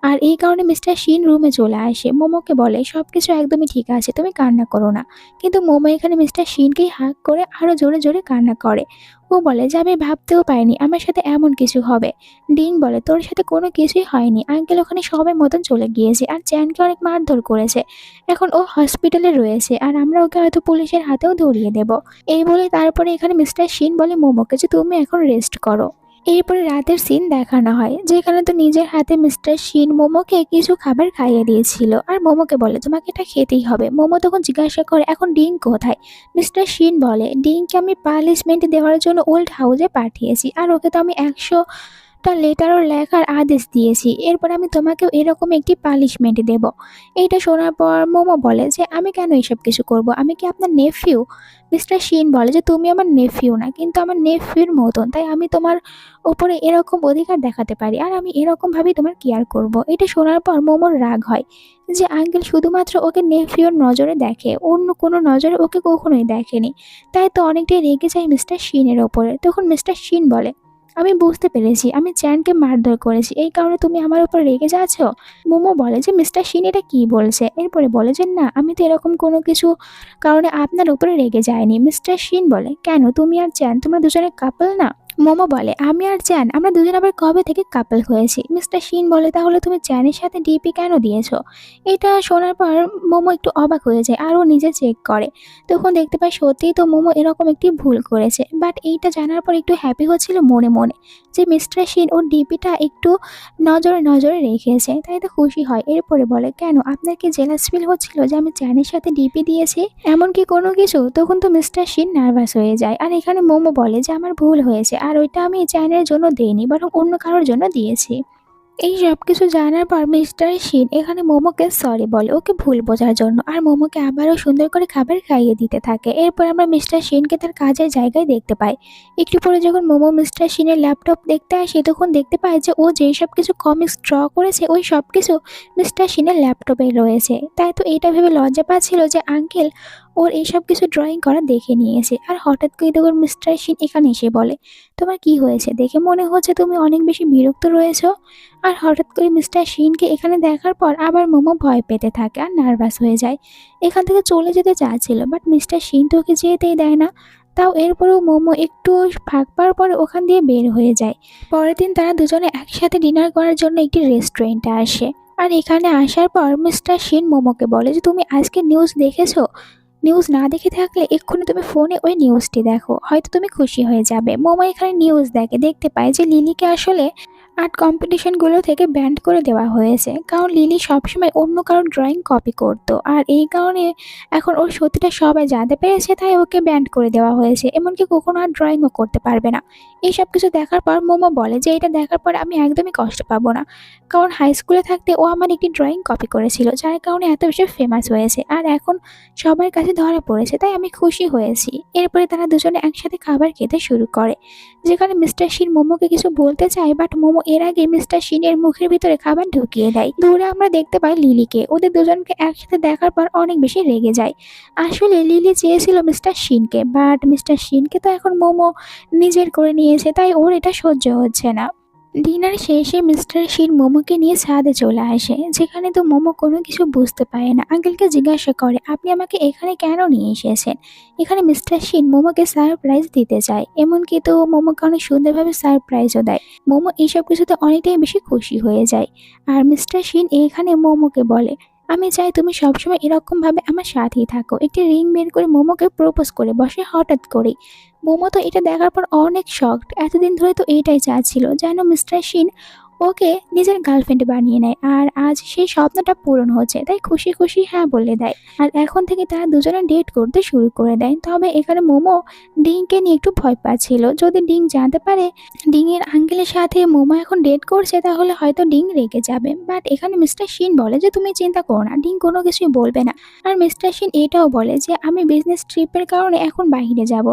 আর এই কারণে মিস্টার শিন রুমে চলে আসে, মোমোকে বলে সব কিছু একদমই ঠিক আছে, তুমি কান্না করো না। কিন্তু মোমো এখানে মিস্টার শিনকেই হাক করে আরো জোরে জোরে কান্না করে। ও বলে যে আমি ভাবতেও পারিনি আমার সাথে এমন কিছু হবে। ডিং বলে, তোর সাথে কোনো কিছুই হয়নি, আঙ্কেল ওখানে সবাই মতন চলে গিয়েছে, আর চ্যানকে অনেক মারধর করেছে, এখন ও হসপিটালে রয়েছে, আর আমরা ওকে হয়তো পুলিশের হাতেও ধরিয়ে দেব। এই বলে তারপরে এখানে মিস্টার শিন বলে মোমোকে যে তুমি এখন রেস্ট করো। এরপরে রাতের সিন দেখানো হয়, যেখানে তো নিজের হাতে মিস্টার শিন মোমোকে কিছু খাবার খাইয়ে দিয়েছিল, আর মোমোকে বলে তোমাকে এটা খেতেই হবে। মোমো তখন জিজ্ঞাসা করে এখন ডিং কোথায়। মিস্টার শিন বলে, ডিংকে আমি পানিশমেন্ট দেওয়ার জন্য ওল্ড হাউসে পাঠিয়েছি, আর ওকে তো আমি 100টা লেটারও লেখার আদেশ দিয়েছি, এরপর আমি তোমাকেও এরকম একটি পানিশমেন্ট দেব। এইটা শোনার পর মোমো বলে যে আমি কেন এসব কিছু করব, আমি কি আপনার নেফিউ? মিস্টার শিন বলে যে তুমি আমার নেফিউ না, কিন্তু আমার নেফিউর মতন, তাই আমি তোমার ওপরে এরকম অধিকার দেখাতে পারি, আর আমি এরকমভাবেই তোমার কেয়ার করব। এটা শোনার পর মোমোর রাগ হয় যে আঙ্কেল শুধুমাত্র ওকে নেফিউর নজরে দেখে, অন্য কোনো নজরে ওকে কখনোই দেখেনি, তাই তো অনেকটাই রেগে যায় মিস্টার শিনের ওপরে। তখন মিস্টার শিন বলে, আমি বুঝতে পেরেছি আমি চ্যানকে মারধর করেছি, এই কারণে তুমি আমার উপর রেগে যাচ্ছ। মোমো বলে যে মিস্টার শিন এটা কি বলছে, এরপরে বলে যে না আমি তো এরকম কোনো কিছু কারণে আপনার উপরে রেগে যায়নি। মিস্টার শিন বলে, কেন তুমি আর চ্যান তোমরা দুজনে কাপল না? মোমো বলে, আমি আর চ্যান আমরা দুজন আবার কবে থেকে কাপল হয়েছি। মিস্টার শিন বলে, তাহলে তুমি চ্যানের সাথে ডিপি কেন দিয়েছো? এটা শোনার পর মোমো একটু অবাক হয়ে যায়, আর ও নিজে চেক করে, তখন দেখতে পায় সত্যিই তো মোমো এরকম একটি ভুল করেছে। বাট এইটা জানার পর একটু হ্যাপি হচ্ছিল মনে মনে যে মিস্টার শিন ওর ডিপিটা একটু নজরে নজরে রেখেছে, তাই তো খুশি হয়। এরপরে বলে, কেন আপনার কি জেলাস ফিল হচ্ছিল যে আমি চ্যানের সাথে ডিপি দিয়েছি এমন কি কোনো কিছু? তখন তো মিস্টার শিন নার্ভাস হয়ে যায়, আর এখানে মোমো বলে যে আমার ভুল হয়েছে, আর ওইটা আমি চ্যানের জন্য দেইনি বরং অন্য কারোর জন্য দিয়েছি। এই সব কিছু জানার পর মিস্টার শিন এখানে মোমোকে সরি বলে ওকে ভুল বোঝার জন্য, আর মোমোকে আবারও সুন্দর করে খাবার খাইয়ে দিতে থাকে। এরপর আমরা মিস্টার শিনকে তার কাজের জায়গায় দেখতে পাই। একটু পরে যখন মোমো মিস্টার শিনের ল্যাপটপ দেখতে আসে তখন দেখতে পায় যে ও যেই সব কিছু কমিক্স ড্র করেছে ওই সব কিছু মিস্টার শিনের ল্যাপটপে রয়েছে। তাই তো এটা ভেবে লজ্জা পাচ্ছিল যে আঙ্কেল ওর এইসব কিছু ড্রয়িং করা দেখে নিয়েছে। আর হঠাৎ করে তখন মিস্টার শিন এখানে এসে বলে, তোমার কি হয়েছে? দেখে মনে হচ্ছে তুমি অনেক বেশি বিরক্ত রয়েছো। আর হঠাৎ করে মিস্টার শিনকে এখানে দেখার পর আবার মোমো ভয় পেতে থাকে আর নার্ভাস হয়ে যায়, এখান থেকে চলে যেতে চাচ্ছিল, বাট মিস্টার শিন তো ওকে যেতেই দেয় না। তাও এরপরেও মোমো একটু ফাঁক পাওয়ার পরে ওখান দিয়ে বের হয়ে যায়। পরের দিন তারা দুজনে একসাথে ডিনার করার জন্য একটি রেস্টুরেন্টে আসে, আর এখানে আসার পর মিস্টার শিন মোমোকে বলে যে তুমি আজকে নিউজ দেখেছো? নিউজ না দেখে থাকলে এক্ষুনি তুমি ফোনে ওই নিউজটি দেখো, হয়তো তুমি খুশি হয়ে যাবে। মোমো এখানে নিউজ দেখতে পায় যে লিলিকে আসলে আর্ট কম্পিটিশনগুলো থেকে ব্যান্ড করে দেওয়া হয়েছে, কারণ লিলি সবসময় অন্য কারোর ড্রয়িং কপি করতো, আর এই কারণে এখন ওর সত্যিটা সবাই জানতে পেরেছে, তাই ওকে ব্যান্ড করে দেওয়া হয়েছে। এমনকি কখনো আর ড্রয়িংও করতে পারবে না। এই সব কিছু দেখার পর মোমো বলে যে এটা দেখার পর আমি একদমই কষ্ট পাবো না, কারণ হাই স্কুলে থাকতে ও আমার একটি ড্রয়িং কপি করেছিল, যার কারণে এত বেশি ফেমাস হয়েছে আর এখন সবার কাছে ধরা পড়েছে, তাই আমি খুশি হয়েছি। এরপরে তারা দুজনে একসাথে খাবার খেতে শুরু করে, যেখানে মিস্টার শিন মোমোকে কিছু বলতে চায়, বাট মোমো এর আগে মিস্টার শিনের মুখের ভিতরে খাবার ঢুকিয়ে দেয়। দূরে আমরা দেখতে পাই লিলিকে। ওদের দুজনকে একসাথে দেখার পর অনেক বেশি রেগে যায়। আসলে লিলি চেয়েছিল মিস্টার শিনকে, বাট মিস্টার শিনকে তো এখন মোমো নিজের করে নিয়েছে, তাই ওর এটা সহ্য হচ্ছে না। ডিনার শেষে মিস্টার শিন মোমোকে নিয়ে ছাদে চলে আসে, যেখানে তো মোমো কোনো কিছু বুঝতে পারে না। আঙ্কেলকে জিজ্ঞাসা করে, আপনি আমাকে এখানে কেন নিয়ে এসেছেন? এখানে মিস্টার শিন মোমোকে সারপ্রাইজ দিতে চায়, এমনকি তো মোমোকে অনেক সুন্দরভাবে সারপ্রাইজও দেয়। মোমো এইসব কিছুতে অনেকটাই বেশি খুশি হয়ে যায়। আর মিস্টার শিন এখানে মোমোকে বলে, আমি চাই তুমি সবসময় এরকম ভাবে আমার সাথেই থাকো। একটি রিং বের করে মোমোকে প্রপোজ করে বসে হঠাৎ করে। মোমো তো এটা দেখার পর অনেক শকড। এতদিন ধরে তো এইটাই চাচ্ছিল যেন মিস্টার শিন ওকে নিজের গার্লফ্রেন্ড বানিয়ে নেয়, আর আজ সেই স্বপ্নটা পূরণ হচ্ছে, তাই খুশি খুশি হ্যাঁ বলে দেয়। আর এখন থেকে তারা দুজনে ডেট করতে শুরু করে দেয়। তবে এখানে মোমো ডিংকে নিয়ে একটু ভয় পাচ্ছিল, যদি ডিং জানতে পারে ডিংয়ের আঙ্কেলের সাথে মোমো এখন ডেট করছে তাহলে হয়তো ডিং রেগে যাবে। বাট এখানে মিস্টার শিন বলে যে তুমি চিন্তা করো না, ডিং কোনো কিছুই বলবে না। আর মিস্টার শিন এটাও বলে যে আমি বিজনেস ট্রিপের কারণে এখন বাইরে যাব,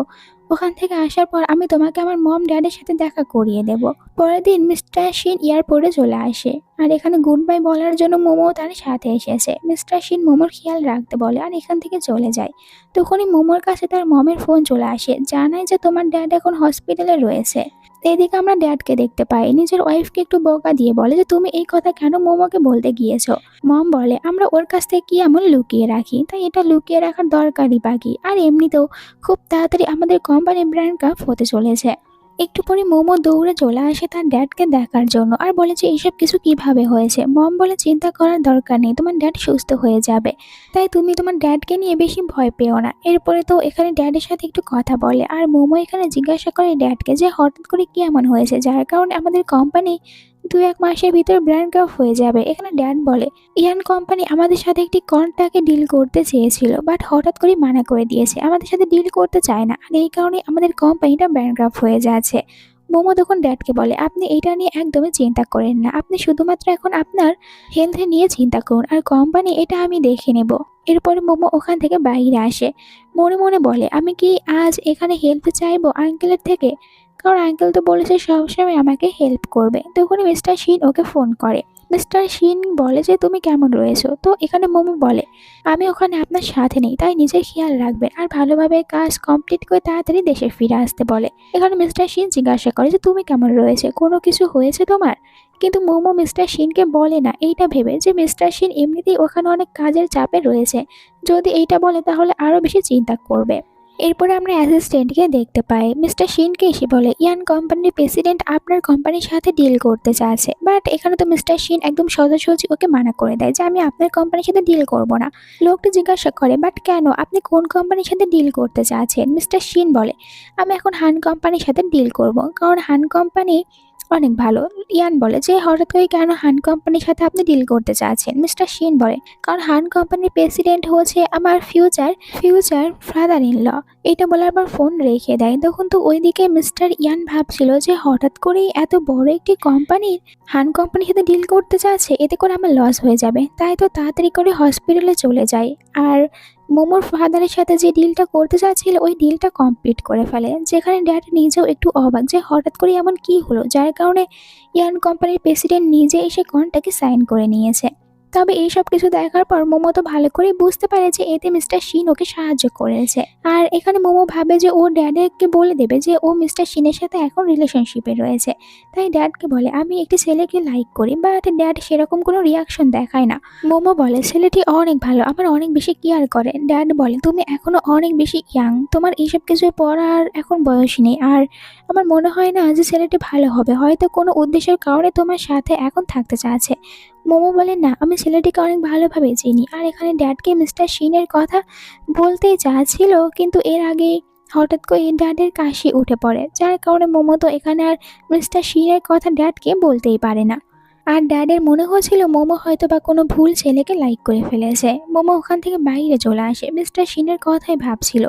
ওখান থেকে আসার পর আমি তোমাকে আমার মম ড্যাডের সাথে দেখা করিয়ে দেব। পরের দিন মিস্টার শিন এয়ারপোর্টে চলে আসে, আর এখানে গুড বাই বলার জন্য মোমো তার সাথে এসেছে। মিস্টার শিন মোমোর খেয়াল রাখতে বলে আর এখান থেকে চলে যায়। তখনই মোমোর কাছে তার মমের ফোন চলে আসে, জানায় যে তোমার ড্যাড এখন হসপিটালে রয়েছে। এদিকে আমরা ড্যাডকে দেখতে পাই, নিজের ওয়াইফকে একটু বকা দিয়ে বলে যে তুমি এই কথা কেন মোমোকে বলতে গিয়েছো। মম বলে আমরা ওর কাছ থেকে কি এমন লুকিয়ে রাখি, তাই এটা লুকিয়ে রাখার দরকারই বাকি। আর এমনিতেও খুব তাড়াতাড়ি আমাদের কোম্পানি ব্র্যান্ড কাপ হতে চলেছে। একটু পরে মোমো দৌড়ে চলে আসে তার ড্যাডকে দেখার জন্য আর বলে যে এইসব কিছু কিভাবে হয়েছে। মম বলে চিন্তা করার দরকার নেই, তোমার ড্যাড সুস্থ হয়ে যাবে, তাই তুমি তোমার ড্যাডকে নিয়ে বেশি ভয় পেও না। এরপরে তো এখানে ড্যাডের সাথে একটু কথা বলে, আর মোমো এখানে জিজ্ঞাসা করে ড্যাডকে যে হঠাৎ করে কি এমন হয়েছে যার কারণে আমাদের কোম্পানি 2-1 মাসের ভিতর ব্র্যান্ড কাপ হয়ে যাবে। এখানে ড্যাড বলে ইয়ান কোম্পানি আমাদের সাথে একটি কন্ট্রাক্টে ডিল করতে চেয়েছিল, বাট হঠাৎ করে মানা করে দিয়েছে, আমাদের সাথে ডিল করতে চায় না, আর এই কারণে আমাদের কোম্পানিটা ব্যানক্রাফট হয়ে যাচ্ছে। মোমো তখন ড্যাডকে বলে আপনি এটা নিয়ে একদমই চিন্তা করেন না, আপনি শুধুমাত্র এখন আপনার হেলথ নিয়ে চিন্তা করুন, আর কোম্পানি এটা আমি দেখে নেব। এরপরে মোমো ওখান থেকে বাইরে আসে, মনে মনে বলে আমি কি আজ এখানে হেল্প চাইবো আঙ্কেলের থেকে, কারণ আঙ্কেল তো বলেছে সবসময় আমাকে হেল্প করবে। তখনই মিস্টার শিন ওকে ফোন করে। মিস্টার শিন বলে যে তুমি কেমন রয়েছো। তো এখানে মোমো বলে আমি ওখানে আপনার সাথে নেই, তাই নিজের খেয়াল রাখবেন আর ভালোভাবে কাজ কমপ্লিট করে তাড়াতাড়ি দেশে ফিরে আসতে বলে। এখানে মিস্টার শিন জিজ্ঞাসা করে যে তুমি কেমন রয়েছে, কোনো কিছু হয়েছে তোমার? কিন্তু মোমো মিস্টার শিনকে বলে না, এইটা ভেবে যে মিস্টার শিন এমনিতেই ওখানে অনেক কাজের চাপে রয়েছে, যদি এইটা বলে তাহলে আরও বেশি চিন্তা করবে। এরপরে আমরা অ্যাসিস্ট্যান্টকে দেখতে পাই, মিস্টার শিনকে এসে বলে ইয়ান কোম্পানির প্রেসিডেন্ট আপনার কোম্পানির সাথে ডিল করতে চাচ্ছে। বাট এখানে তো মিস্টার শিন একদম সোজাসুজি ওকে মানা করে দেয় যে আমি আপনার কোম্পানির সাথে ডিল করব না। লোকটি জিজ্ঞাসা করে বাট কেন, আপনি কোন কোম্পানির সাথে ডিল করতে চাচ্ছেন? মিস্টার শিন বলে আমি এখন হান কোম্পানির সাথে ডিল করব, কারণ হান কোম্পানি অনেক ভালো। ইয়ান বলে যে হঠাৎ করে কেন হান কোম্পানির সাথে আপনি ডিল করতে চাচ্ছেন? মিস্টার শিন বলে কারণ হান কোম্পানির প্রেসিডেন্ট হচ্ছে আমার future future father in law. এটা বলার পর ফোন রেখে দেয়। তখন তো ওইদিকে মিস্টার ইয়ান ভাবছিল যে হঠাৎ করেই এত বড় একটি কোম্পানির হান কোম্পানির সাথে ডিল করতে চাচ্ছে, এতে করে আমার লস হয়ে যাবে, তাই তো তাড়াতাড়ি করে হসপিটালে চলে যায়। আর মোমোর ফাদারের সাথে যে ডিলটা করতে চাচ্ছিল ওই ডিলটা কমপ্লিট করে ফেলে, যেখানে ড্যাড নিজেও একটু অবাক যে হঠাৎ করে এমন কি হলো যার কারণে ইয়ান কোম্পানির প্রেসিডেন্ট নিজে এসে কন্ট্রাক্টে সাইন করে নিয়েছে। তবে এইসব কিছু দেখার পর মোমো তো ভালো করে বুঝতে পারে যে এতে মিস্টার শিন ওকে সাহায্য করেছে। আর এখানে মোমো ভাবে যে ও ড্যাডকে বলে দেবে যে ও মিস্টার শিনের সাথে এখন রিলেশনশিপে রয়েছে। তাই ড্যাডকে বলে আমি একটি ছেলেকে লাইক করি, বাট ড্যাড সেরকম কোনো রিয়াকশন দেখায় না। মোমো বলে ছেলেটি অনেক ভালো, আমার অনেক বেশি কেয়ার করে। ড্যাড বলে তুমি এখনো অনেক বেশি ইয়াং, তোমার এইসব কিছু পড়ার এখন বয়স নেই, আর আমার মনে হয় না যে ছেলেটি ভালো হবে, হয়তো কোনো উদ্দেশ্যের কারণে তোমার সাথে এখন থাকতে চাচ্ছে। মোমো বলে না, আমি ছেলেটিকে অনেক ভালোভাবে চিনি। আর এখানে ড্যাডকে মিস্টার শিনের কথা বলতেই চাচ্ছিল, কিন্তু এর আগেই হঠাৎ করে ড্যাডের কাশি উঠে পড়ে, যার কারণে মোমো তো এখানে আর মিস্টার শিনের কথা ড্যাডকে বলতেই পারে না। আর ড্যাডের মনে হচ্ছিল মোমো হয়তো বা কোনো ভুল ছেলেকে লাইক করে ফেলেছে। মোমো ওখান থেকে বাইরে চলে আসে, মিস্টার শিনের কথাই ভাবছিল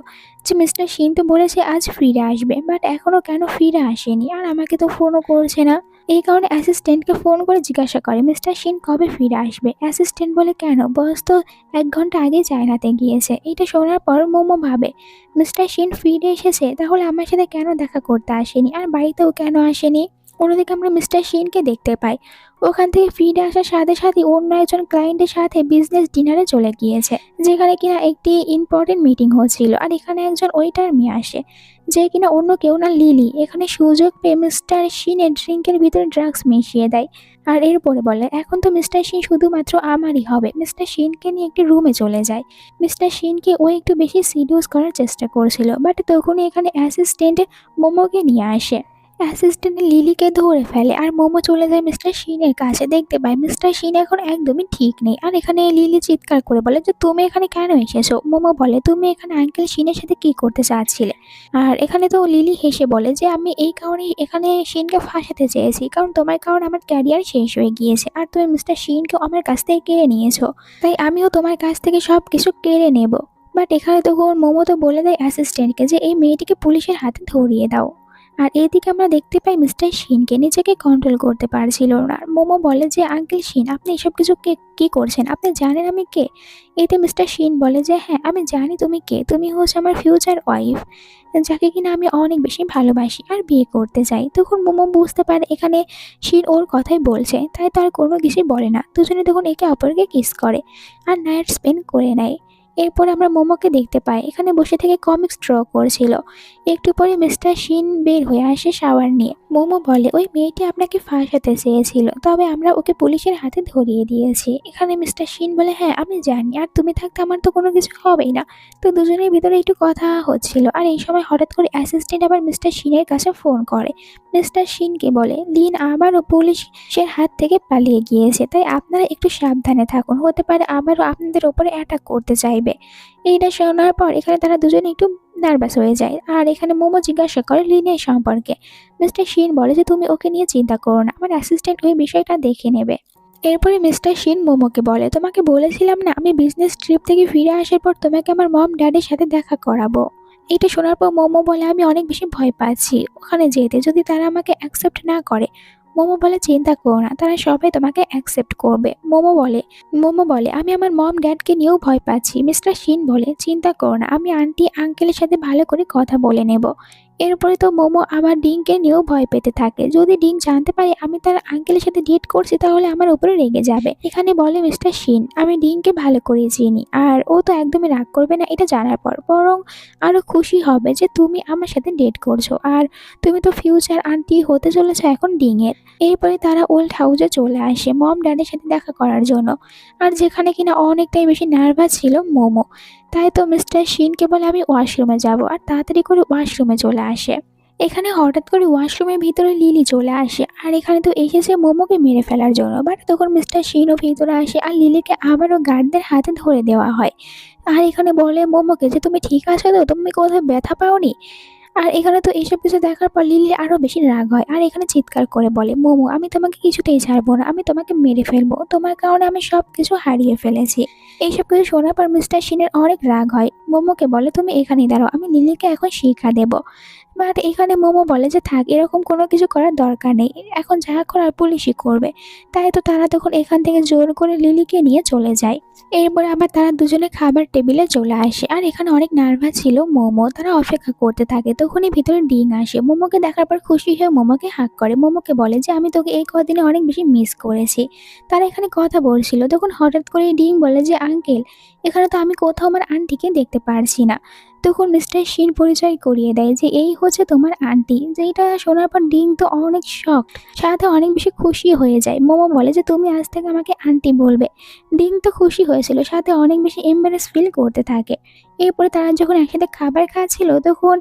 যে মিস্টার শিন তো বলেছে আজ ফিরে আসবে, বাট এখনো কেন ফিরে আসেনি আর আমাকে তো ফোনও করছে না। এই কারণে অ্যাসিস্ট্যান্টকে ফোন করে জিজ্ঞাসা করে মিস্টার শিন কবে ফিরে আসবে। অ্যাসিস্ট্যান্ট বলে কেন, বস তো 1 ঘন্টা আগে চায়নাতে গিয়েছে। এটা শোনার পর মোমো ভাবে মিস্টার শিন ফিরে এসেছে, তাহলে আমার সাথে কেন দেখা করতে আসেনি আর বাড়িতেও কেন আসেনি। অন্যদিকে আমরা মিস্টার শিনকে দেখতে পাই ওখান থেকে ফিরে আসার সাথে সাথে অন্য একজন ক্লায়েন্টের সাথে বিজনেস ডিনারে চলে গিয়েছে, যেখানে কিনা একটি ইম্পর্টেন্ট মিটিং হচ্ছিল। আর এখানে একজন ওয়েটার মেয়ে আসে, যে কিনা অন্য কেউ না, লিলি। এখানে সুযোগ পেয়ে মিস্টার শিনের ড্রিঙ্কের ভিতরে ড্রাগস মিশিয়ে দেয়। আর এরপরে বলে এখন তো মিস্টার শিন শুধুমাত্র আমারই হবে। মিস্টার শিনকে নিয়ে একটি রুমে চলে যায়। মিস্টার শিনকে ও একটু বেশি সিডিউস করার চেষ্টা করছিল, বাট তখনই এখানে অ্যাসিস্ট্যান্ট মোমোকে নিয়ে আসে। অ্যাসিস্ট্যান্ট লিলিকে ধরে ফেলে আর মোমো চলে যায় মিস্টার শিনের কাছে। দেখতে পায় মিস্টার শিন এখন একদমই ঠিক নেই। আর এখানে লিলি চিৎকার করে বলে যে তুমি এখানে কেন এসেছো। মোমো বলে তুমি এখানে আঙ্কেল শিনের সাথে কি করতে চাচ্ছিলে। আর এখানে তো লিলি হেসে বলে যে আমি এই কারণেই এখানে শিনকে ফাঁসাতে চেয়েছি, কারণ তোমার কারণে আমার ক্যারিয়ার শেষ হয়ে গিয়েছে আর তুমি মিস্টার শিনকেও আমার কাছ থেকে কেড়ে নিয়েছো, তাই আমিও তোমার কাছ থেকে সব কিছু কেড়ে নেব। বাট এখানে তখন মোমো তো বলে দেয় অ্যাসিস্ট্যান্টকে যে এই মেয়েটিকে পুলিশের হাতে ধরিয়ে দাও। আর এদিকে আমরা দেখতে পাই মিস্টার শিনকে নিজেকে কন্ট্রোল করতে পারছিল না। আর মোমো বলে যে আঙ্কেল শিন আপনি এসব কিছু কি করছেন, আপনি জানেন আমি কে। এতে মিস্টার শিন বলে যে হ্যাঁ আমি জানি তুমি কে, তুমি হচ্ছে আমার ফিউচার ওয়াইফ, যাকে কিনা আমি অনেক বেশি ভালোবাসি আর বিয়ে করতে চাই। তখন মোমো বুঝতে পারে এখানে শিন ওর কথাই বলছে, তাই তার কোনো কিছুই বলে না। দুজনে তখন একে অপরকে কিস করে আর নাইট স্পেন্ড করে নেয়। এরপর আমরা মোমোকে দেখতে পাই এখানে বসে থেকে কমিক্স ড্র করছিল। একটু পরে মিস্টার শিন বের হয়ে আসে শাওয়ার নিয়ে। মোমো বলে ওই মেয়েটি আপনাকে ফাঁসাতে চেয়েছিল, তবে আমরা ওকে পুলিশের হাতে ধরিয়ে দিয়েছি। এখানে মিস্টার শিন বলে হ্যাঁ আমি জানি, আর তুমি থাকতে আমার তো কোনো কিছু হবেই না। তো দুজনের ভিতরে একটু কথা হচ্ছিল, আর এই সময় হঠাৎ করে অ্যাসিস্ট্যান্ট আবার মিস্টার শিনের কাছে ফোন করে। মিস্টার শিনকে বলে লিন আবারও পুলিশের হাত থেকে পালিয়ে গিয়েছে, তাই আপনারা একটু সাবধানে থাকুন, হতে পারে আবারও আপনাদের ওপরে অ্যাটাক করতে চাইবে। এইটা শোনার পর এখানে তারা দুজনে একটু নার্ভাস হয়ে যায়। আর এখানে মোমো জিজ্ঞাসা করে লিনের সম্পর্কে। মিস্টার শিন বলে যে তুমি ওকে নিয়ে চিন্তা করো না, আমার অ্যাসিস্ট্যান্ট ওই বিষয়টা দেখে নেবে। এরপরে মিস্টার শিন মোমোকে বলে তোমাকে বলেছিলাম না আমি বিজনেস ট্রিপ থেকে ফিরে আসার পর তোমাকে আমার মম ড্যাডির সাথে দেখা করাবো। এটা শোনার পর মোমো বলে আমি অনেক বেশি ভয় পাচ্ছি ওখানে যেতে, যদি তারা আমাকে অ্যাকসেপ্ট না করে। মোমো বলে চিন্তা করো না, তারা সবাই তোমাকে অ্যাকসেপ্ট করবে। মোমো বলে আমি আমার মম ড্যাডকে নিয়েও ভয় পাচ্ছি। মিস্টার শিন বলে চিন্তা করো না, আমি আন্টি আঙ্কেলের সাথে ভালো করে কথা বলে নেব। এরপরে তো মোমো আবার ডিংকে নিয়েও ভয় পেতে থাকে, যদি ডিং জানতে পারে আমি তার আঙ্কেলের সাথে ডেট করছি তাহলে আমার উপরে রেগে যাবে। এখানে বলে মিস্টার শিন আমি ডিংকে ভালো করে চিনি, আর ও তো একদমই রাগ করবে না এটা জানার পর, বরং আরো খুশি হবে যে তুমি আমার সাথে ডেট করছো, আর তুমি তো ফিউচার আন্টি হতে চলেছো এখন ডিং এর। এরপরে তারা ওল্ড হাউসে চলে আসে মম ড্যাডের সাথে দেখা করার জন্য। আর যেখানে কিনা অনেকটাই বেশি নার্ভাস ছিল মোমো, তাই তো মিস্টার শিনকে বলে আমি ওয়াশরুমে যাব, আর তাড়াতাড়ি করে ওয়াশরুমে চলে আসে। এখানে হঠাৎ করে ওয়াশরুমের ভিতরে লিলি চলে আসে, আর এখানে তো এসেছে মোমোকে মেরে ফেলার জন্য। বাট তখন মিস্টার শিনও ভিতরে আসে আর লিলিকে আবারও গার্ডদের হাতে ধরে দেওয়া হয়। আর এখানে বলে মোমোকে যে তুমি ঠিক আছো তো, তুমি কোথাও ব্যথা পাওনি। আর এখানে তো এইসব কিছু দেখার পর লিলি আরো বেশি রাগ হয়, আর এখানে চিৎকার করে বলে মোমো আমি তোমাকে কিছুতেই ছাড়বো না, আমি তোমাকে মেরে ফেলবো, তোমার কারণে আমি সব কিছু হারিয়ে ফেলেছি। এইসব কিছু শোনার পর মিস্টার শিনের অনেক রাগ হয়। মোমোকে বলে তুমি এখানেই দাঁড়াও, আমি লিলিকে এখন শিক্ষা দেবো। বাট এখানে মোমো বলে যে থাক, এরকম কোনো কিছু করার দরকার নেই, এখন যা করার পুলিশই করবে। তাই তো তারা তখন এখান থেকে জোর করে লিলিকে নিয়ে চলে যায়। এরপরে আবার তারা দুজনে খাবার টেবিলে চলে আসে, আর এখানে অনেক নার্ভাস ছিল মোমো, তারা অপেক্ষা করতে থাকে। তখনই ভিতরে ডিং আসে, মোমোকে দেখার পর খুশি হয়ে মোমোকে হাক করে। মোমোকে বলে যে আমি তোকে এই কদিনে অনেক বেশি মিস করেছি। তারা এখানে কথা বলছিল, তখন হঠাৎ করে ডিং বলে যে আঙ্কেল এখানে তো আমি কোথাও আমার আন্টিকে দেখতে পারছি না। তখন মিস্টার শিন পরিচয় করিয়ে দেয় যে এই হচ্ছে তোমার আন্টি। যেটা শোনার পর ডিং তো অনেক শক, সাথে অনেক বেশি খুশি হয়ে যায়। মোমো বলে যে তুমি আজ থেকে আমাকে আন্টি বলবে। ডিং তো খুশি হয়েছিল, সাথে অনেক বেশি এম্বারেস ফিল করতে থাকে। এরপরে তারা যখন একসাথে খাবার খাচ্ছিল তখন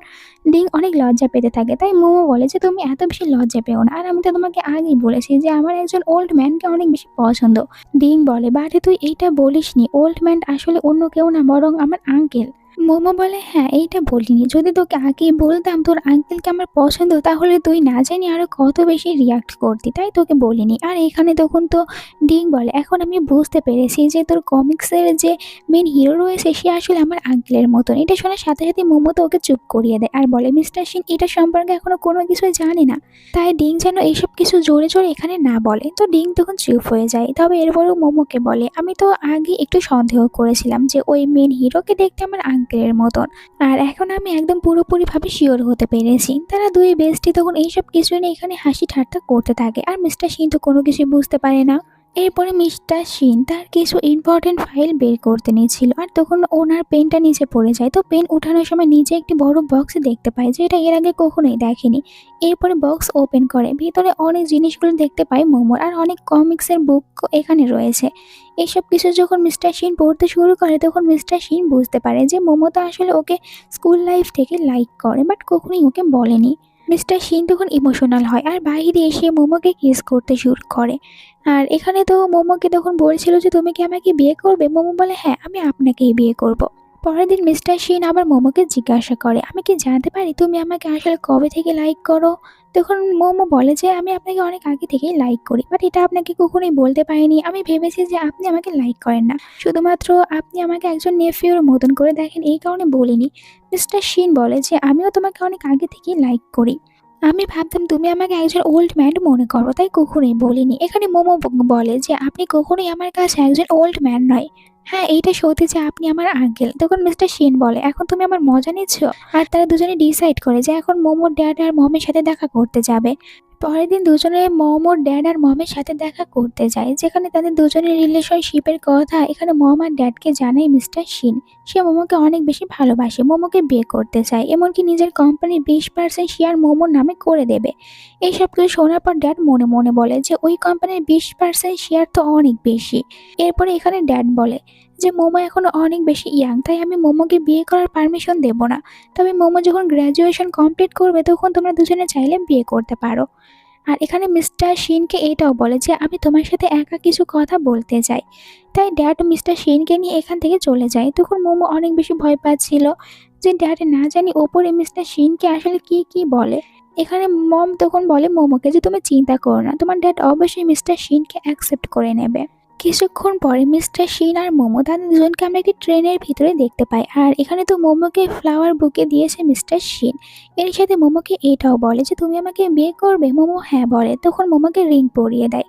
ডিং অনেক লজ্জা পেতে থাকে, তাই মোমো বলে যে তুমি এত বেশি লজ্জা পেও না, আর আমি তো তোমাকে আগেই বলেছি যে আমার একজন ওল্ড ম্যানকে অনেক বেশি পছন্দ। ডিং বলে বাট তুই এইটা বলিসনি, ওল্ড ম্যান আসলে অন্য কেউ না বরং আমার আঙ্কেল। মোমো বলে, "হ্যাঁ, এইটা বলিনি। যদি তোকে আগেই বলতাম তোর আঙ্কেলকে আমার পছন্দ তাহলে তুই না জানি আরো কত বেশি রিঅ্যাক্ট করতি। তাই তোকে বলিনি।" আর এখানে তখন তো ডিং বলে, "এখন আমি বুঝতে পেরেছি যে তোর কমিক্সের যে মেইন হিরো রয়েছে সে আসলে আমার আঙ্কেলের মতন।" এটা শোনার সাথে, সাথে মোমো তো ওকে চুপ করিয়ে দেয় আর বলে, "মিস্টার শিন এটা সম্পর্কে এখনো কোনো কিছুই জানে না। তাই ডিং যেন এইসব কিছু জোরে, জোরে এখানে না বলে।" তো ডিং তখন চুপ হয়ে যায়। তবে এরপরেও মোমোকে বলে, "আমি তো আগে একটু সন্দেহ করেছিলাম যে ওই মেইন হিরোকে দেখতে আমার আঙ্কেলের মতন। আর এখন আমি একদম পুরোপুরিভাবে শিওর হতে পেরেছি।" তারা দুই বেস্টি তখন এইসব কিছু নিয়ে এখানে হাসি ঠাট্টা করতে থাকে আর মিস্টার শিন তো কোনো কিছুই বুঝতে পারে না। এরপরে মিস্টার শিন তার কিছু ইম্পর্টেন্ট ফাইল বের করতে নিয়েছিল আর তখন ওনার পেনটা নিচে পড়ে যায়। তো পেন উঠানোর সময় নিচে একটি বড় বক্স দেখতে পায় যেটা এর আগে কখনোই দেখেনি। এরপরে বক্স ওপেন করে ভিতরে অনেক জিনিসগুলো দেখতে পায় মোমোর আর অনেক কমিক্সের বুক এখানে রয়েছে। এসব কিছু যখন মিস্টার শিন পড়তে শুরু করে তখন মিস্টার শিন বুঝতে পারে যে মোমো তো আসলে ওকে স্কুল লাইফ থেকে লাইক করে বাট কখনোই ওকে বলেনি। মিস্টার শিন তখন ইমোশনাল হয় আর বাইরে এসে মোমোকে কিস করতে শুরু করে। আর এখানে তো মোমোকে তখন বলছিল যে, "তুমি কি আমাকে বিয়ে করবে?" মোমো বলে, "হ্যাঁ, আমি আপনাকেই বিয়ে করব।" পরের দিন মিস্টার শিন আবার মোমোকে জিজ্ঞাসা করে, "আমি কি জানতে পারি তুমি আমাকে আসলে কবে থেকে লাইক করো?" তখন মোমো বলে যে, "আমি আপনাকে অনেক আগে থেকেই লাইক করি। বাট এটা আপনাকে কখনোই বলতে পারিনি। আমি ভেবেছি যে আপনি আমাকে লাইক করেন না। শুধুমাত্র আপনি আমাকে একজন নেফিউর মতন করে দেখেন এই কারণে বলিনি।" মিস্টার শিন বলে যে, "আমিও তোমাকে অনেক আগে থেকেই লাইক করি। আমি ভাবতাম তুমি আমাকে একজন ওল্ড ম্যান মনে করো তাই কখনোই বলিনি।" এখানে মোমো বলে যে, "আপনি কখনোই আমার কাছে একজন ওল্ড ম্যান নয়। হ্যাঁ, এইটা সত্যি যে আপনি আমার আঙ্কেল।" তখন মিস্টার শিন বলে, "এখন তুমি আমার মজা নিচ্ছ?" আর তারা দুজনে ডিসাইড করে যে এখন মোমোর ড্যাড আর মমের সাথে দেখা করতে যাবে। পরের দিন দুজনে মোমোর ড্যাড আর মমের সাথে দেখা করতে যায় যেখানে তাদের দুজনের রিলেশনশিপের কথা এখানে মম আর ড্যাডকে জানায় মিস্টার শিন। সে মোমোকে অনেক বেশি ভালোবাসে, মোমোকে বিয়ে করতে চায়, এমনকি নিজের কোম্পানির 20% শেয়ার মোমোর নামে করে দেবে। এইসব কিছু শোনার পর ড্যাড মনে মনে বলে যে ওই কোম্পানির 20% শেয়ার তো অনেক বেশি। এরপরে এখানে ড্যাড বলে যে মোমো এখনো অনেক বেশি ইয়াং তাই আমি মোমোকে বিয়ে করার পারমিশন দেব না। তবে মোমো যখন গ্র্যাজুয়েশন কমপ্লিট করবে তখন তোমরা দুজনে চাইলে বিয়ে করতে পারো। আর এখানে মিস্টার শিনকে এটাও বলে যে আমি তোমার সাথে একা কিছু কথা বলতে চাই। তাই ড্যাড মিস্টার শিনকে নিয়ে এখান থেকে চলে যায়। তখন মোমো অনেক বেশি ভয় পাচ্ছিল যে ড্যাড না জানি ওপরে মিস্টার শিনকে আসলে কি বলে। এখানে মম তখন বলে মোমোকে যে তুমি চিন্তা করো না, তোমার ড্যাড অবশ্যই মিস্টার শিনকে অ্যাকসেপ্ট করে নেবে। কিছুক্ষণ পরে মিস্টার শিন আর মোমো তাদের দুজনকে আমরা একটি ট্রেনের ভিতরে দেখতে পাই আর এখানে তো মোমোকে ফ্লাওয়ার বুকে দিয়েছে মিস্টার শিন। এর সাথে মোমোকে এটাও বলে যে তুমি আমাকে বিয়ে করবে? মোমো হ্যাঁ বলে, তখন মোমোকে রিং পরিয়ে দেয়।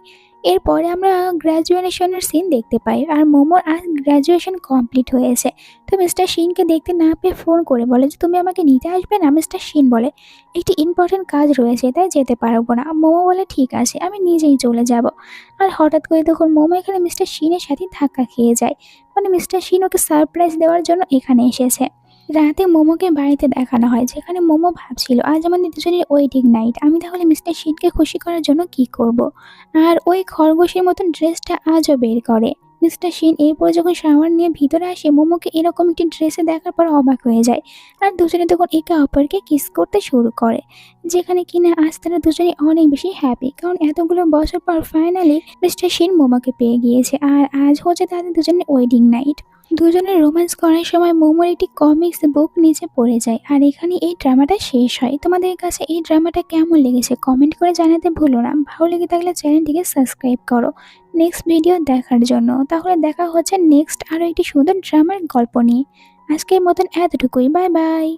এরপরে আমরা গ্র্যাজুয়েশনের সিন দেখতে পাই আর মোমোর আজ গ্র্যাজুয়েশন কমপ্লিট হয়েছে। তো মিস্টার শিনকে দেখতে না পেয়ে ফোন করে বলে যে তুমি আমাকে নিতে আসবে না? মিস্টার শিন বলে, একটি ইম্পর্টেন্ট কাজ রয়েছে তাই যেতে পারবো না। মোমো বলে, ঠিক আছে আমি নিজেই চলে যাব। আর হঠাৎ করে তখন মোমো এখানে মিস্টার শিনের সাথে ধাক্কা খেয়ে যায়। মানে মিস্টার শিন ওকে সারপ্রাইজ দেওয়ার জন্য এখানে এসেছে। রাতে মোমোকে বাড়িতে দেখানো হয় যেখানে মোমো ভাবছিল আজ আমাদের দুজনের ওয়েডিং নাইট, আমি তাহলে মিস্টার শিনকে খুশি করার জন্য কি করব। আর ওই খরগোশের মতন ড্রেসটা আজও বের করে। মিস্টার শিন এরপরে যখন শাওয়ার নিয়ে ভিতরে আসে মোমোকে এরকম একটি ড্রেসে দেখার পর অবাক হয়ে যায়। আর দুজনে তখন একে অপরকে কিস করতে শুরু করে যেখানে কিনা আজ তারা দুজনে অনেক বেশি হ্যাপি কারণ এতগুলো বছর পর ফাইনালি মিস্টার শিন মোমোকে পেয়ে গিয়েছে আর আজ হচ্ছে তাদের দুজনের ওয়েডিং নাইট। দুজনের রোম্যান্স করার সময় মোমোর একটি কমিক্স বুক নিচে পড়ে যায় আর এখানে এই ড্রামাটা শেষ হয়। তোমাদের কাছে এই ড্রামাটা কেমন লেগেছে কমেন্ট করে জানাতে ভুলো না। ভালো লেগে থাকলে চ্যানেলটিকে সাবস্ক্রাইব করো নেক্সট ভিডিও দেখার জন্য। তাহলে দেখা হচ্ছে নেক্সট আরও একটি সুন্দর ড্রামার গল্প নিয়ে। আজকের মতন এতটুকুই, বাই বাই।